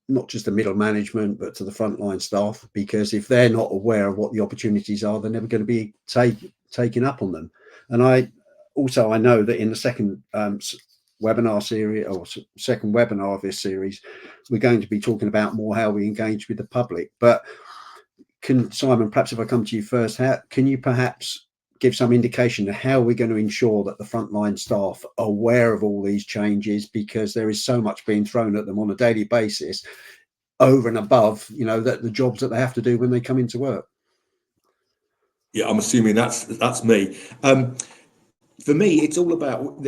not just the middle management, but to the frontline staff, because if they're not aware of what the opportunities are, they're never going to be taken up on them. And I know that in the second webinar series, or second webinar of this series, we're going to be talking about more how we engage with the public. But Simon, perhaps if I come to you first, can you perhaps give some indication of how we're going to ensure that the frontline staff are aware of all these changes, because there is so much being thrown at them on a daily basis, over and above, that the jobs that they have to do when they come into work? Yeah, I'm assuming that's me. For me, it's all about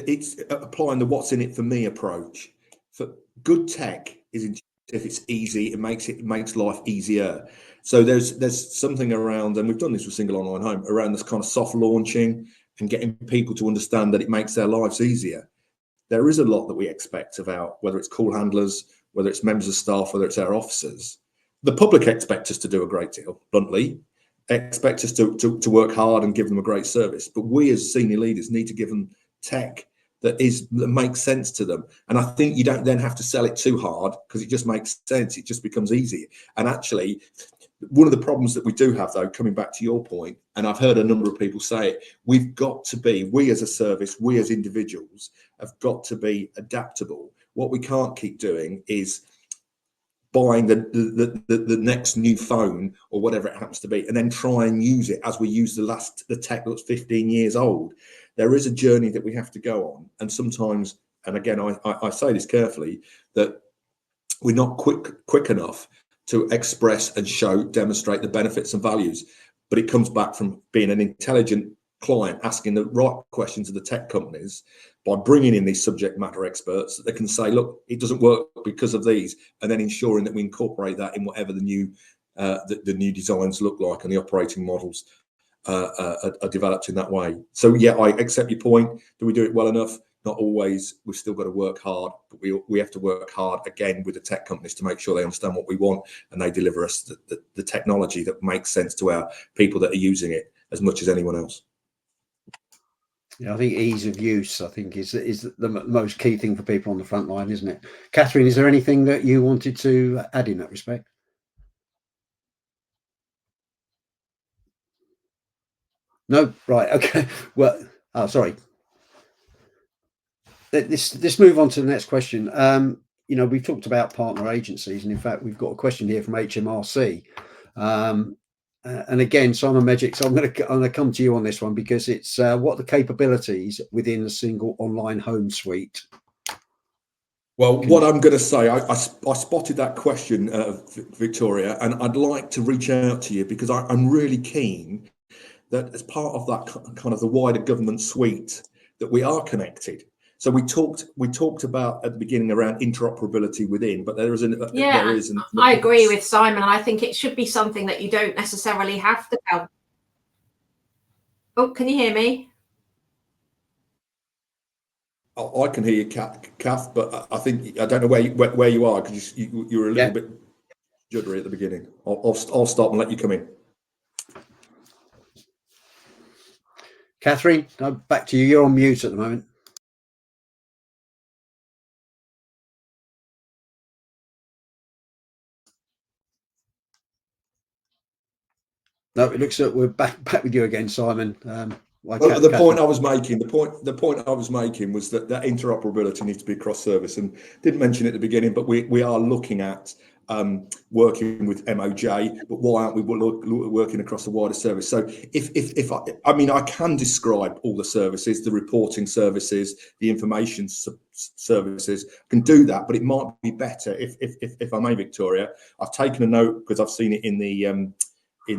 applying the what's in it for me approach. For good tech is if it's easy, it makes life easier. So there's something around, and we've done this with Single Online Home, around this kind of soft launching and getting people to understand that it makes their lives easier. There is a lot that we expect about, whether it's call handlers, whether it's members of staff, whether it's our officers. The public expect us to do a great deal, bluntly, expect us to work hard and give them a great service. But we as senior leaders need to give them tech that makes sense to them. And I think you don't then have to sell it too hard, because it just makes sense. It just becomes easy. And actually, one of the problems that we do have, though, coming back to your point, and I've heard a number of people say it, we as a service, we as individuals have got to be adaptable. What we can't keep doing is buying the next new phone or whatever it happens to be, and then try and use it as we use the tech that's 15 years old. There is a journey that we have to go on, and sometimes, and again, I say this carefully, that we're not quick enough to express and demonstrate the benefits and values. But it comes back from being an intelligent client, asking the right questions of the tech companies, by bringing in these subject matter experts that they can say, look, it doesn't work because of these, and then ensuring that we incorporate that in whatever the new designs look like and the operating models are developed in that way. So yeah, I accept your point. Do we do it well enough? Not always. We've still got to work hard, but we have to work hard again with the tech companies to make sure they understand what we want, and they deliver us the technology that makes sense to our people that are using it as much as anyone else. Yeah, I think ease of use, is the most key thing for people on the front line, isn't it? Catherine, is there anything that you wanted to add in that respect? No, right, okay. Well, sorry. Let's move on to the next question. We've talked about partner agencies, and in fact, we've got a question here from HMRC. And again, Simon Medgick, so I'm going to come to you on this one, because it's what are the capabilities within the single online home suite? Well, what I'm going to say, I spotted that question, Victoria, and I'd like to reach out to you, because I'm really keen that as part of that kind of the wider government suite, that we are connected. So we talked about at the beginning around interoperability within, but there isn't. I agree with Simon. I think it should be something that you don't necessarily have to tell. Oh, can you hear me? I can hear you, Kath, but I think I don't know where you are, because you were a little bit juddery at the beginning. I'll stop and let you come in. Catherine, back to you. You're on mute at the moment. No, it looks like we're back with you again, Simon. Well, the point I was making was that interoperability needs to be cross service, and didn't mention it at the beginning, but we are looking at working with MOJ, but why aren't we working across the wider service? So if I can describe all the services, the reporting services, the information services, I can do that, but it might be better if I may, Victoria. I've taken a note, because I've seen it in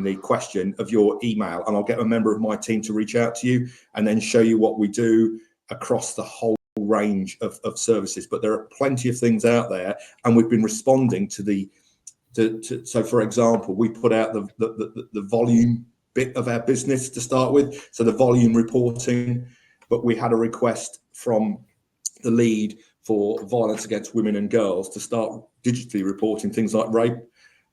the question of your email, and I'll get a member of my team to reach out to you and then show you what we do across the whole range of services. But there are plenty of things out there, and we've been responding to so for example, we put out the volume bit of our business to start with, so the volume reporting, but we had a request from the lead for violence against women and girls to start digitally reporting things like rape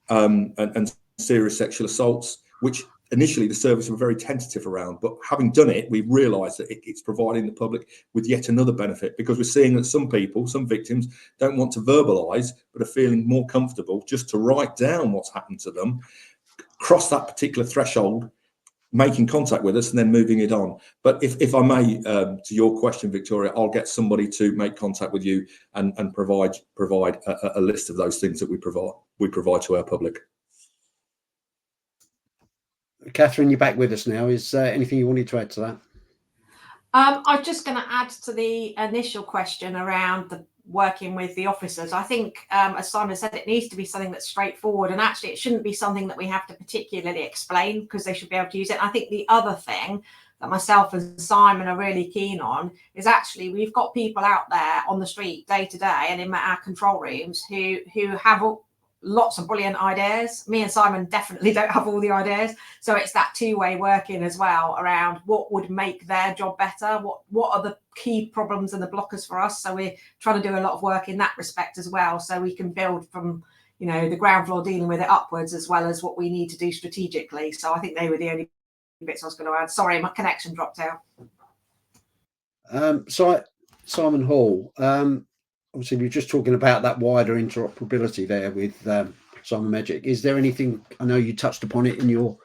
and serious sexual assaults, which initially the service were very tentative around, but having done it, we've realised that it's providing the public with yet another benefit, because we're seeing that some people, some victims, don't want to verbalise, but are feeling more comfortable just to write down what's happened to them, cross that particular threshold, making contact with us, and then moving it on. But if I may, to your question, Victoria, I'll get somebody to make contact with you and provide a list of those things that we provide to our public. Catherine, you're back with us now. Is anything you wanted to add to that? I was just going to add to the initial question around the working with the officers. I think, as Simon said, it needs to be something that's straightforward, and actually it shouldn't be something that we have to particularly explain, because they should be able to use it. I think the other thing that myself and Simon are really keen on is actually we've got people out there on the street day to day and in our control rooms who have lots of brilliant ideas. Me and Simon definitely don't have all the ideas, so it's that two-way working as well around what would make their job better, what are the key problems and the blockers for us. So we're trying to do a lot of work in that respect as well, so we can build from, you know, the ground floor, dealing with it upwards, as well as what we need to do strategically. So I think they were the only bits I was going to add. Sorry, my connection dropped out. So Simon Hall, obviously we're just talking about that wider interoperability there with Simon Magic. Is there anything, I know you touched upon it in your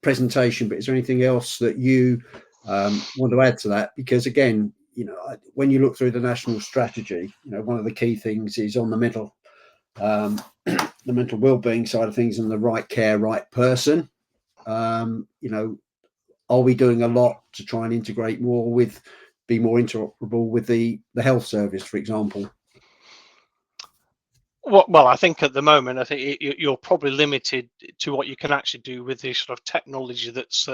presentation, but is there anything else that you want to add to that? Because again, you know, when you look through the national strategy, you know, one of the key things is on the mental well-being side of things and the right care, right person. You know, are we doing a lot to try and integrate more with, be more interoperable with the health service, for example? Well, I think at the moment, I think you're probably limited to what you can actually do with the sort of technology that's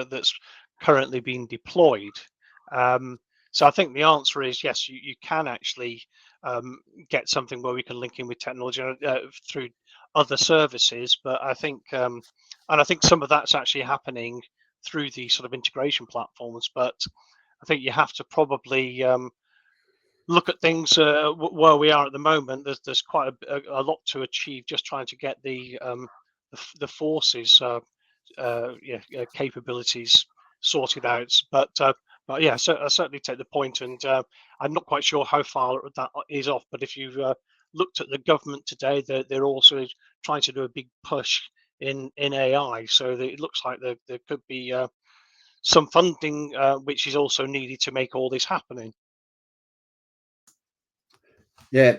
currently being deployed. So I think the answer is yes, you can actually get something where we can link in with technology through other services. But I think, and I think some of that's actually happening through the sort of integration platforms. But I think you have to probably look at things where we are at the moment. There's quite a lot to achieve just trying to get the forces capabilities sorted out. But yeah, so I certainly take the point, and I'm not quite sure how far that is off. But if you've looked at the government today, they're also trying to do a big push in AI. So it looks like there could be some funding which is also needed to make all this happening. Yeah,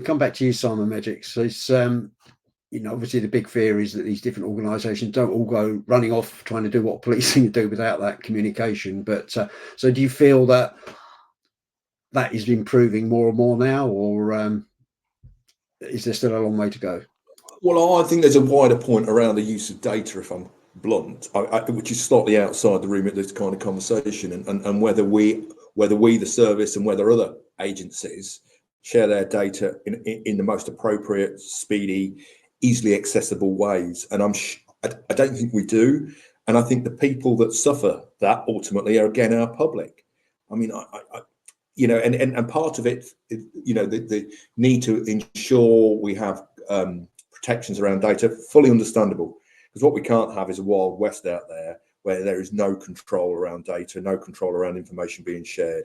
come back to you, Simon Magic. So it's you know, obviously the big fear is that these different organisations don't all go running off trying to do what policing do without that communication. But so do you feel that that is improving more and more now, or is there still a long way to go? Well, I think there's a wider point around the use of data, if I'm blunt, which is slightly outside the remit of this kind of conversation, and whether we, the service, and whether other agencies share their data in the most appropriate, speedy, easily accessible ways. And I don't think we do. And I think the people that suffer that ultimately are, again, our public. I mean, you know, and part of it, you know, the need to ensure we have protections around data, fully understandable. Because what we can't have is a Wild West out there where there is no control around data, no control around information being shared.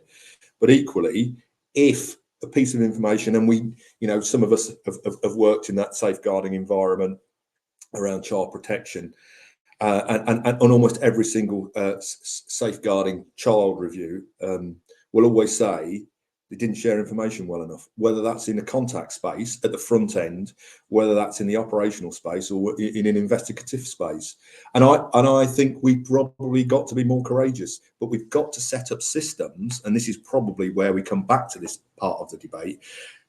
But equally, if a piece of information, and we, you know, some of us have worked in that safeguarding environment around child protection, and on almost every single safeguarding child review will always say they didn't share information well enough, whether that's in the contact space at the front end, whether that's in the operational space or in an investigative space. And I think we've probably got to be more courageous, but we've got to set up systems, and this is probably where we come back to this part of the debate,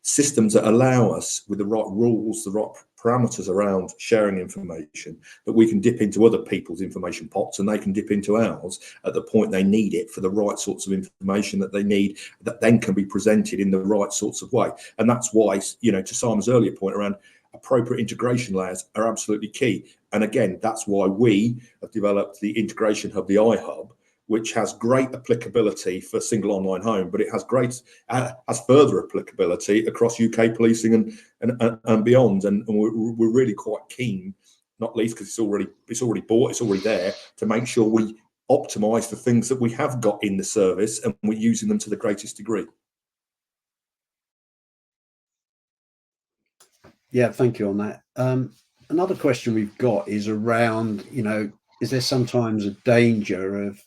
systems that allow us, with the right rules, the right parameters around sharing information, that we can dip into other people's information pots and they can dip into ours at the point they need it for the right sorts of information that they need, that then can be presented in the right sorts of way. And that's why, you know, to Simon's earlier point around appropriate integration layers are absolutely key. And again, that's why we have developed the integration hub, the iHub, which has great applicability for single online home, but it has has further applicability across UK policing and beyond. And we're really quite keen not least because it's already bought, it's already there, to make sure we optimize the things that we have got in the service and we're using them to the greatest degree. Yeah, thank you on that. Another question we've got is around, is there sometimes a danger of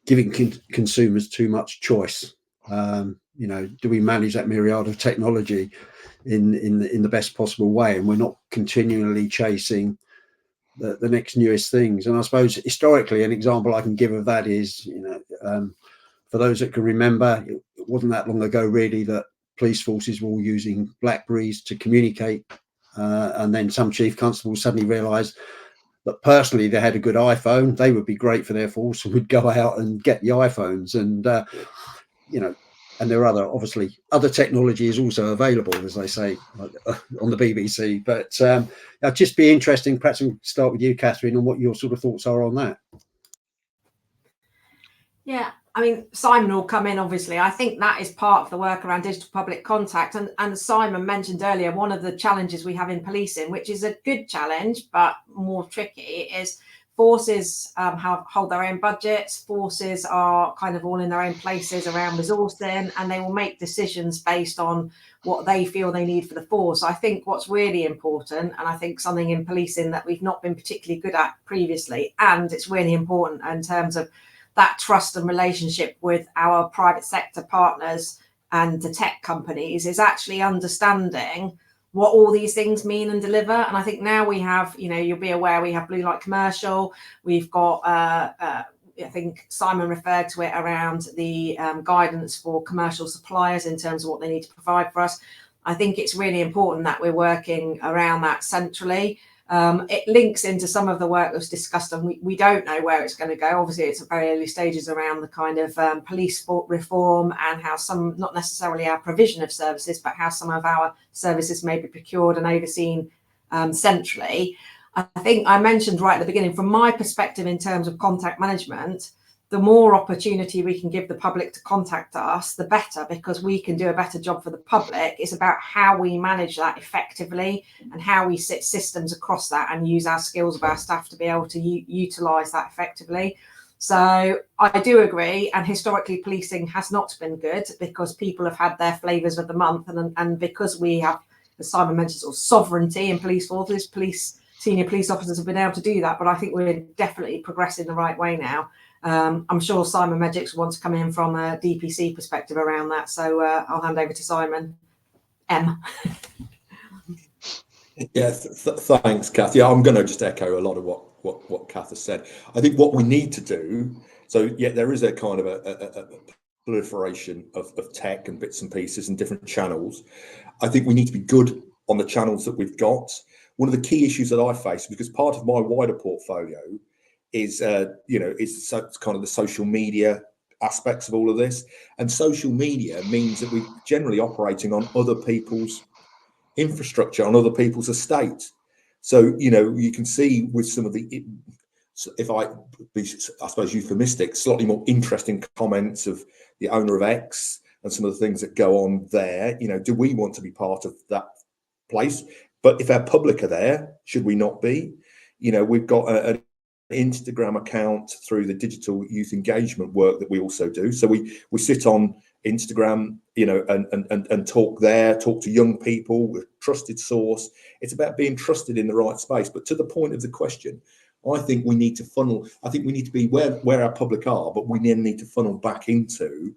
giving consumers too much choice? Do we manage that myriad of technology in the best possible way, and we're not continually chasing the next newest things? And I suppose historically, an example I can give of that is, for those that can remember, it wasn't that long ago really that police forces were all using BlackBerries to communicate, and then some chief constables suddenly realised that personally they had a good iPhone, they would be great for their force, and would go out and get the iPhones. And and there are obviously other technology is also available, as they say on the BBC. But I'd just be interesting, perhaps we'll start with you, Catherine, on what your sort of thoughts are on that. Yeah, I mean, Simon will come in, obviously. I think that is part of the work around digital public contact. And Simon mentioned earlier, one of the challenges we have in policing, which is a good challenge, but more tricky, is forces hold their own budgets. Forces are kind of all in their own places around resourcing, and they will make decisions based on what they feel they need for the force. I think what's really important, and I think something in policing that we've not been particularly good at previously, and it's really important in terms of that trust and relationship with our private sector partners and the tech companies, is actually understanding what all these things mean and deliver. And I think now we have, you'll be aware, we have Blue Light Commercial. We've got, I think Simon referred to it around the guidance for commercial suppliers in terms of what they need to provide for us. I think it's really important that we're working around that centrally. It links into some of the work that was discussed, and we don't know where it's going to go. Obviously, it's at very early stages around the kind of police reform, and how some, not necessarily our provision of services, but how some of our services may be procured and overseen centrally. I think I mentioned right at the beginning, from my perspective in terms of contact management, the more opportunity we can give the public to contact us, the better, because we can do a better job for the public. It's about how we manage that effectively and how we sit systems across that and use our skills of our staff to be able to utilise that effectively. So I do agree, and historically policing has not been good because people have had their flavours of the month, and because we have, as Simon mentioned, sort of sovereignty in police forces, senior police officers have been able to do that. But I think we're definitely progressing the right way now. I'm sure Simon Medix wants to come in from a DPC perspective around that. So I'll hand over to Simon M. Yeah, thanks, Kath. Yeah, I'm going to just echo a lot of what Kath has said. I think what we need to do, so yeah, there is a kind of a proliferation of tech and bits and pieces and different channels. I think we need to be good on the channels that we've got. One of the key issues that I face, because part of my wider portfolio is is kind of the social media aspects of all of this, and social media means that we're generally operating on other people's infrastructure, on other people's estate. So you can see with some of the, if I be, I suppose, euphemistic, slightly more interesting comments of the owner of X and some of the things that go on there. Do we want to be part of that place? But if our public are there, should we not be? We've got an Instagram account through the digital youth engagement work that we also do. So we sit on Instagram, and talk there, talk to young people with trusted source. It's about being trusted in the right space. But to the point of the question, I think we need to funnel. I think we need to be where our public are, but we then need to funnel back into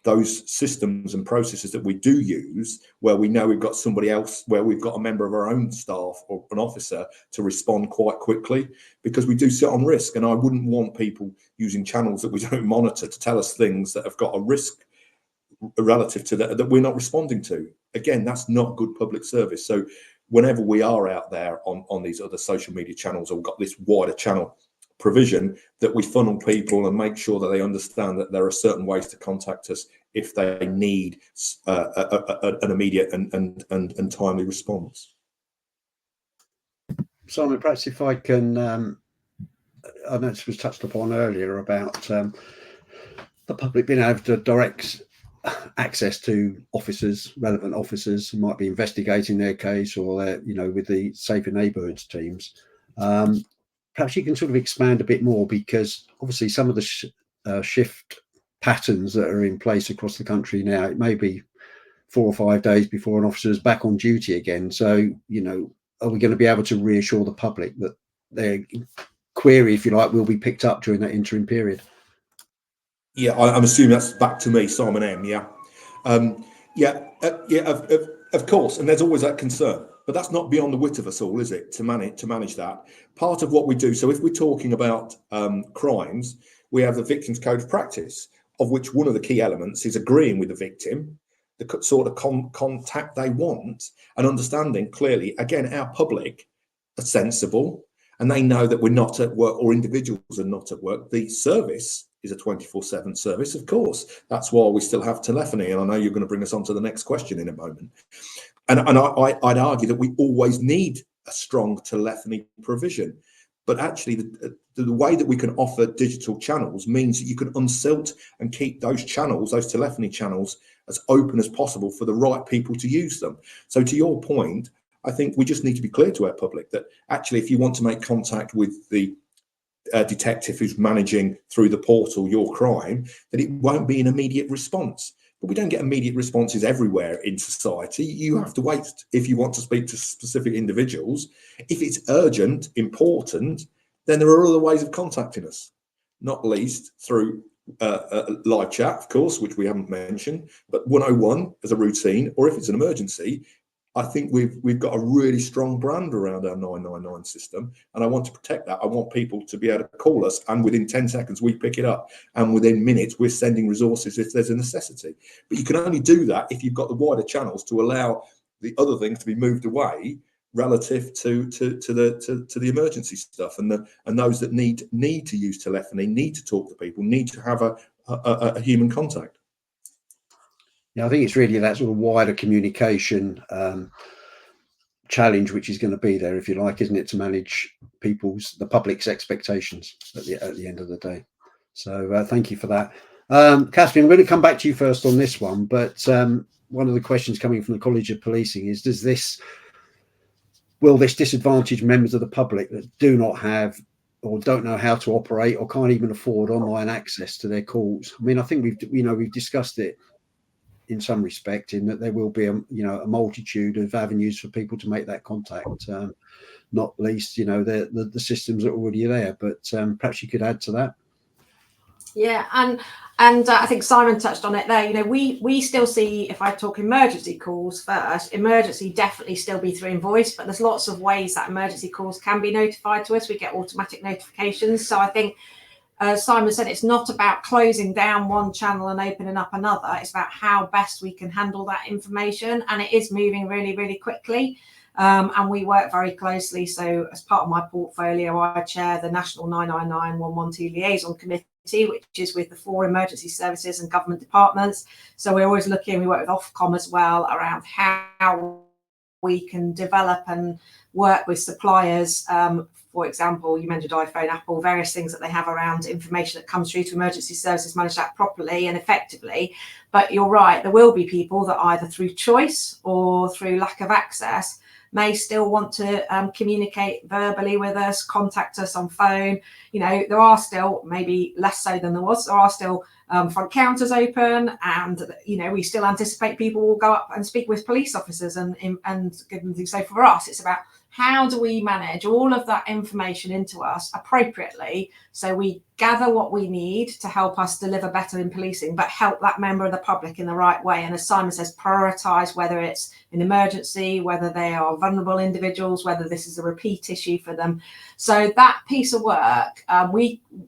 those systems and processes that we do use, where we know we've got somebody else, where we've got a member of our own staff or an officer to respond quite quickly, because we do sit on risk. And I wouldn't want people using channels that we don't monitor to tell us things that have got a risk relative to that we're not responding to. Again, that's not good public service. So whenever we are out there on these other social media channels, or we've got this wider channel provision, that we funnel people and make sure that they understand that there are certain ways to contact us if they need an immediate and timely response. Simon, perhaps if I can, I know this was touched upon earlier about the public being able to direct access to officers, relevant officers who might be investigating their case, or with the safer neighbourhoods teams. Perhaps you can sort of expand a bit more, because obviously some of the shift patterns that are in place across the country now, it may be 4 or 5 days before an officer is back on duty again. So, you know, are we going to be able to reassure the public that their query, if you like, will be picked up during that interim period? Yeah, I'm assuming that's back to me, Simon M. Yeah, of course. And there's always that concern, but that's not beyond the wit of us all, is it? To manage that. Part of what we do. So if we're talking about crimes, we have the Victims Code of Practice, of which one of the key elements is agreeing with the victim, the sort of contact they want, and understanding clearly. Again, our public are sensible, and they know that we're not at work, or individuals are not at work. The service is a 24/7 service, of course. That's why we still have telephony, and I know you're going to bring us on to the next question in a moment. And I'd argue that we always need a strong telephony provision, but actually the way that we can offer digital channels means that you can unsilt and keep those channels, those telephony channels, as open as possible for the right people to use them. So to your point, I think we just need to be clear to our public that actually, if you want to make contact with the detective who's managing through the portal your crime, that it won't be an immediate response. But we don't get immediate responses everywhere in society. You have to wait if you want to speak to specific individuals. If it's urgent, important, then there are other ways of contacting us, not least through live chat, of course, which we haven't mentioned, but 101 as a routine, or if it's an emergency. I think we've got a really strong brand around our 999 system, and I want to protect that. I want people to be able to call us, and within 10 seconds we pick it up, and within minutes we're sending resources if there's a necessity. But you can only do that if you've got the wider channels to allow the other things to be moved away relative to the emergency stuff, and those that need to use telephony, need to talk to people, need to have a human contact. Yeah, I think it's really that sort of wider communication challenge which is going to be there, if you like, isn't it, to manage the public's expectations at the end of the day. So thank you for that. Catherine, I'm going to come back to you first on this one, but one of the questions coming from the College of Policing is, will this disadvantage members of the public that do not have or don't know how to operate or can't even afford online access to their calls? I mean, I think we've discussed it in some respect, in that there will be a multitude of avenues for people to make that contact, not least the systems that are already there, but perhaps you could add to that. Yeah, and I think Simon touched on it there. We still see, if I talk emergency calls first, emergency definitely still be through invoice, but there's lots of ways that emergency calls can be notified to us. We get automatic notifications. So I think, as Simon said, it's not about closing down one channel and opening up another. It's about how best we can handle that information, and it is moving really, really quickly. And we work very closely. So as part of my portfolio, I chair the National 999-112 Liaison Committee, which is with the 4 emergency services and government departments. So we're always looking, we work with Ofcom as well, around how we can develop and work with suppliers. For example, you mentioned iPhone, Apple, various things that they have around information that comes through to emergency services, manage that properly and effectively. But you're right, there will be people that either through choice or through lack of access may still want to communicate verbally with us, contact us on phone. There are still, maybe less so than there are still front counters open, and we still anticipate people will go up and speak with police officers and give them things. So for us, it's about how do we manage all of that information into us appropriately, so we gather what we need to help us deliver better in policing, but help that member of the public in the right way. And as Simon says, prioritise whether it's an emergency, whether they are vulnerable individuals, whether this is a repeat issue for them. So that piece of work,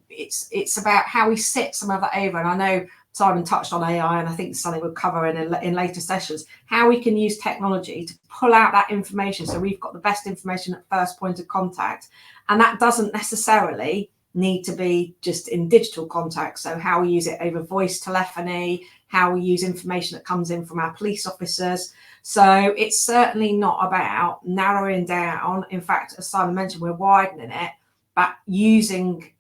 it's about how we sit some of that over. And I know Simon touched on AI, and I think something we'll cover in later sessions, how we can use technology to pull out that information so we've got the best information at first point of contact. And that doesn't necessarily need to be just in digital contact. So how we use it over voice telephony, how we use information that comes in from our police officers. So it's certainly not about narrowing down. In fact, as Simon mentioned, we're widening it, but using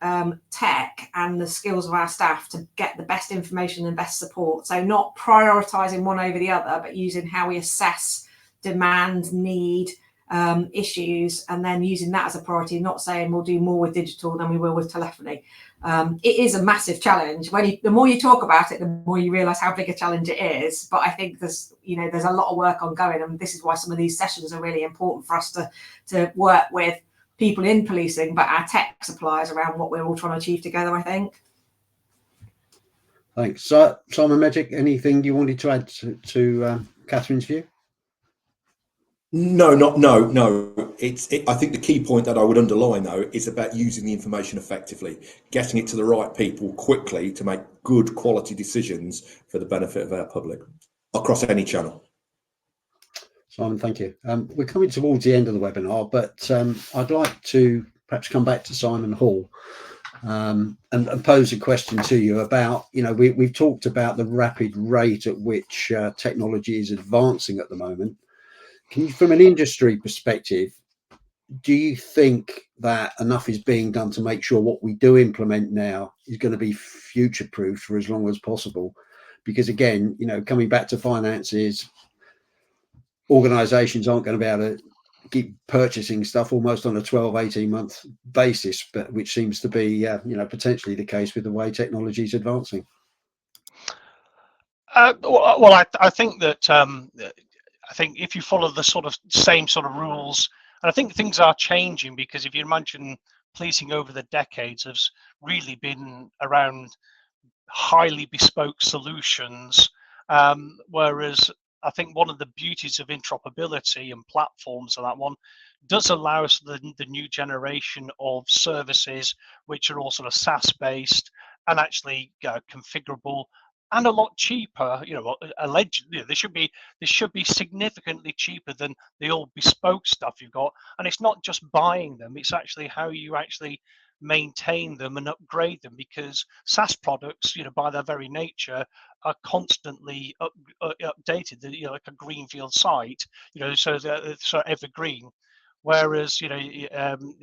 tech and the skills of our staff to get the best information and best support. So not prioritising one over the other, but using how we assess demand, need, issues, and then using that as a priority, not saying we'll do more with digital than we will with telephony. It is a massive challenge. The more you talk about it, the more you realise how big a challenge it is. But I think there's a lot of work ongoing, and this is why some of these sessions are really important for us to work with people in policing, but our tech suppliers around what we're all trying to achieve together, I think. Thanks. So, Simon Magic, anything you wanted to add to Catherine's view? No. I think the key point that I would underline, though, is about using the information effectively, getting it to the right people quickly to make good quality decisions for the benefit of our public across any channel. Simon, thank you. We're coming towards the end of the webinar, but I'd like to perhaps come back to Simon Hall and pose a question to you about, we've talked about the rapid rate at which technology is advancing at the moment. Can you, from an industry perspective, do you think that enough is being done to make sure what we do implement now is going to be future-proof for as long as possible? Because again, coming back to finances, organizations aren't going to be able to keep purchasing stuff almost on a 12-18-month basis, but which seems to be potentially the case with the way technology is advancing. Well, I think that I think if you follow the same sort of rules, and I think things are changing, because if you imagine policing over the decades has really been around highly bespoke solutions, whereas I think one of the beauties of interoperability and platforms, and that one does allow us the new generation of services which are all sort of SaaS based and actually configurable and a lot cheaper. Allegedly, they should be significantly cheaper than the old bespoke stuff you've got. And it's not just buying them; it's actually how you actually maintain them and upgrade them, because SaaS products, by their very nature, are constantly updated. Like a greenfield site, so they're sort of evergreen. Whereas, and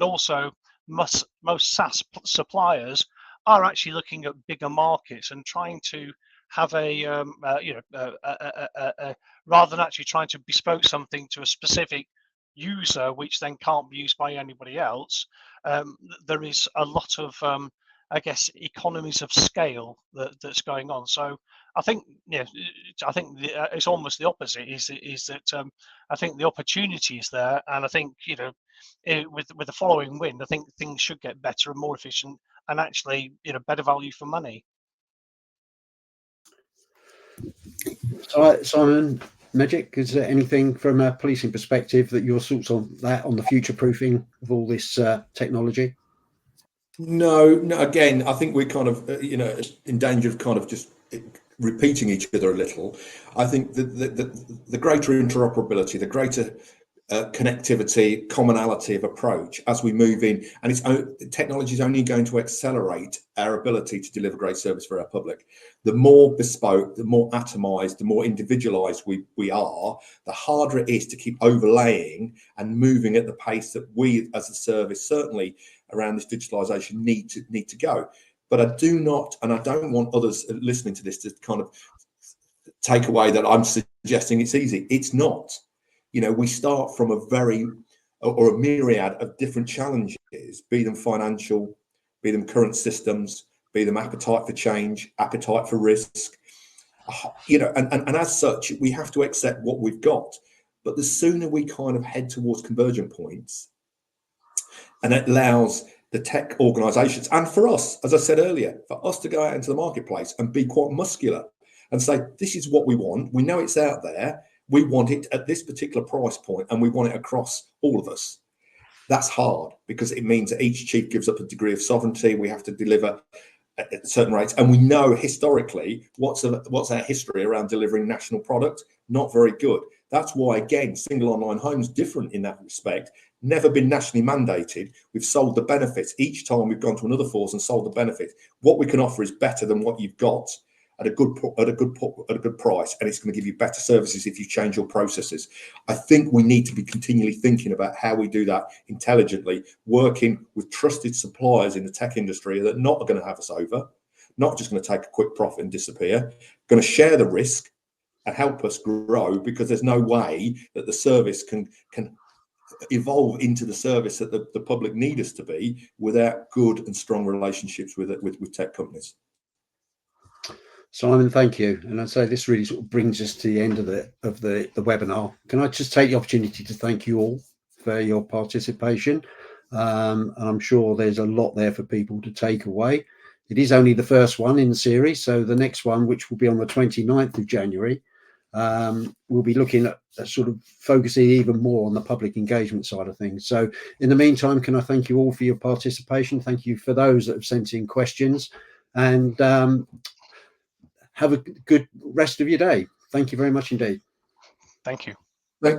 also most SaaS suppliers are actually looking at bigger markets and trying to have rather than actually trying to bespoke something to a specific user, which then can't be used by anybody else. There is a lot of, I guess, economies of scale that's going on. So I think, it's almost the opposite. Is that I think the opportunity is there, and I think with the following wind, I think things should get better and more efficient, and actually better value for money. So, Simon Magic, is there anything from a policing perspective that your thoughts on that, on the future proofing of all this technology? No. Again, I think we're kind of in danger of kind of just repeating each other a little. I think the greater interoperability, the greater connectivity, commonality of approach as we move in, and technology is only going to accelerate our ability to deliver great service for our public. The more bespoke, the more atomized, the more individualized we are, the harder it is to keep overlaying and moving at the pace that we as a service, certainly around this digitalization, need to go. But I do not, and I don't want others listening to this to kind of take away that I'm suggesting it's easy. It's not. We start from a myriad of different challenges, be them financial, be them current systems, be them appetite for change, appetite for risk, and as such, we have to accept what we've got. But the sooner we kind of head towards convergent points, and it allows the tech organizations, and for us, as I said earlier, for us to go out into the marketplace and be quite muscular and say, this is what we want. We know it's out there. We want it at this particular price point, and we want it across all of us. That's hard, because it means that each chief gives up a degree of sovereignty. We have to deliver at certain rates, and we know historically what's our history around delivering national product. Not very good. That's why, again, single online home's different in that respect. Never been nationally mandated. We've sold the benefits each time we've gone to another force and sold the benefits. What we can offer is better than what you've got at a good price, and it's going to give you better services if you change your processes. I think we need to be continually thinking about how we do that intelligently, working with trusted suppliers in the tech industry that are not going to have us over, not just going to take a quick profit and disappear, going to share the risk, help us grow, because there's no way that the service can evolve into the service that the public need us to be without good and strong relationships with tech companies. Simon, thank you. And I'd say this really sort of brings us to the end of the webinar. Can I just take the opportunity to thank you all for your participation? And I'm sure there's a lot there for people to take away. It is only the first one in the series, so the next one, which will be on the 29th of January, we'll be looking at sort of focusing even more on the public engagement side of things. So in the meantime, can I thank you all for your participation? Thank you for those that have sent in questions, and have a good rest of your day. Thank you very much indeed. Thank you.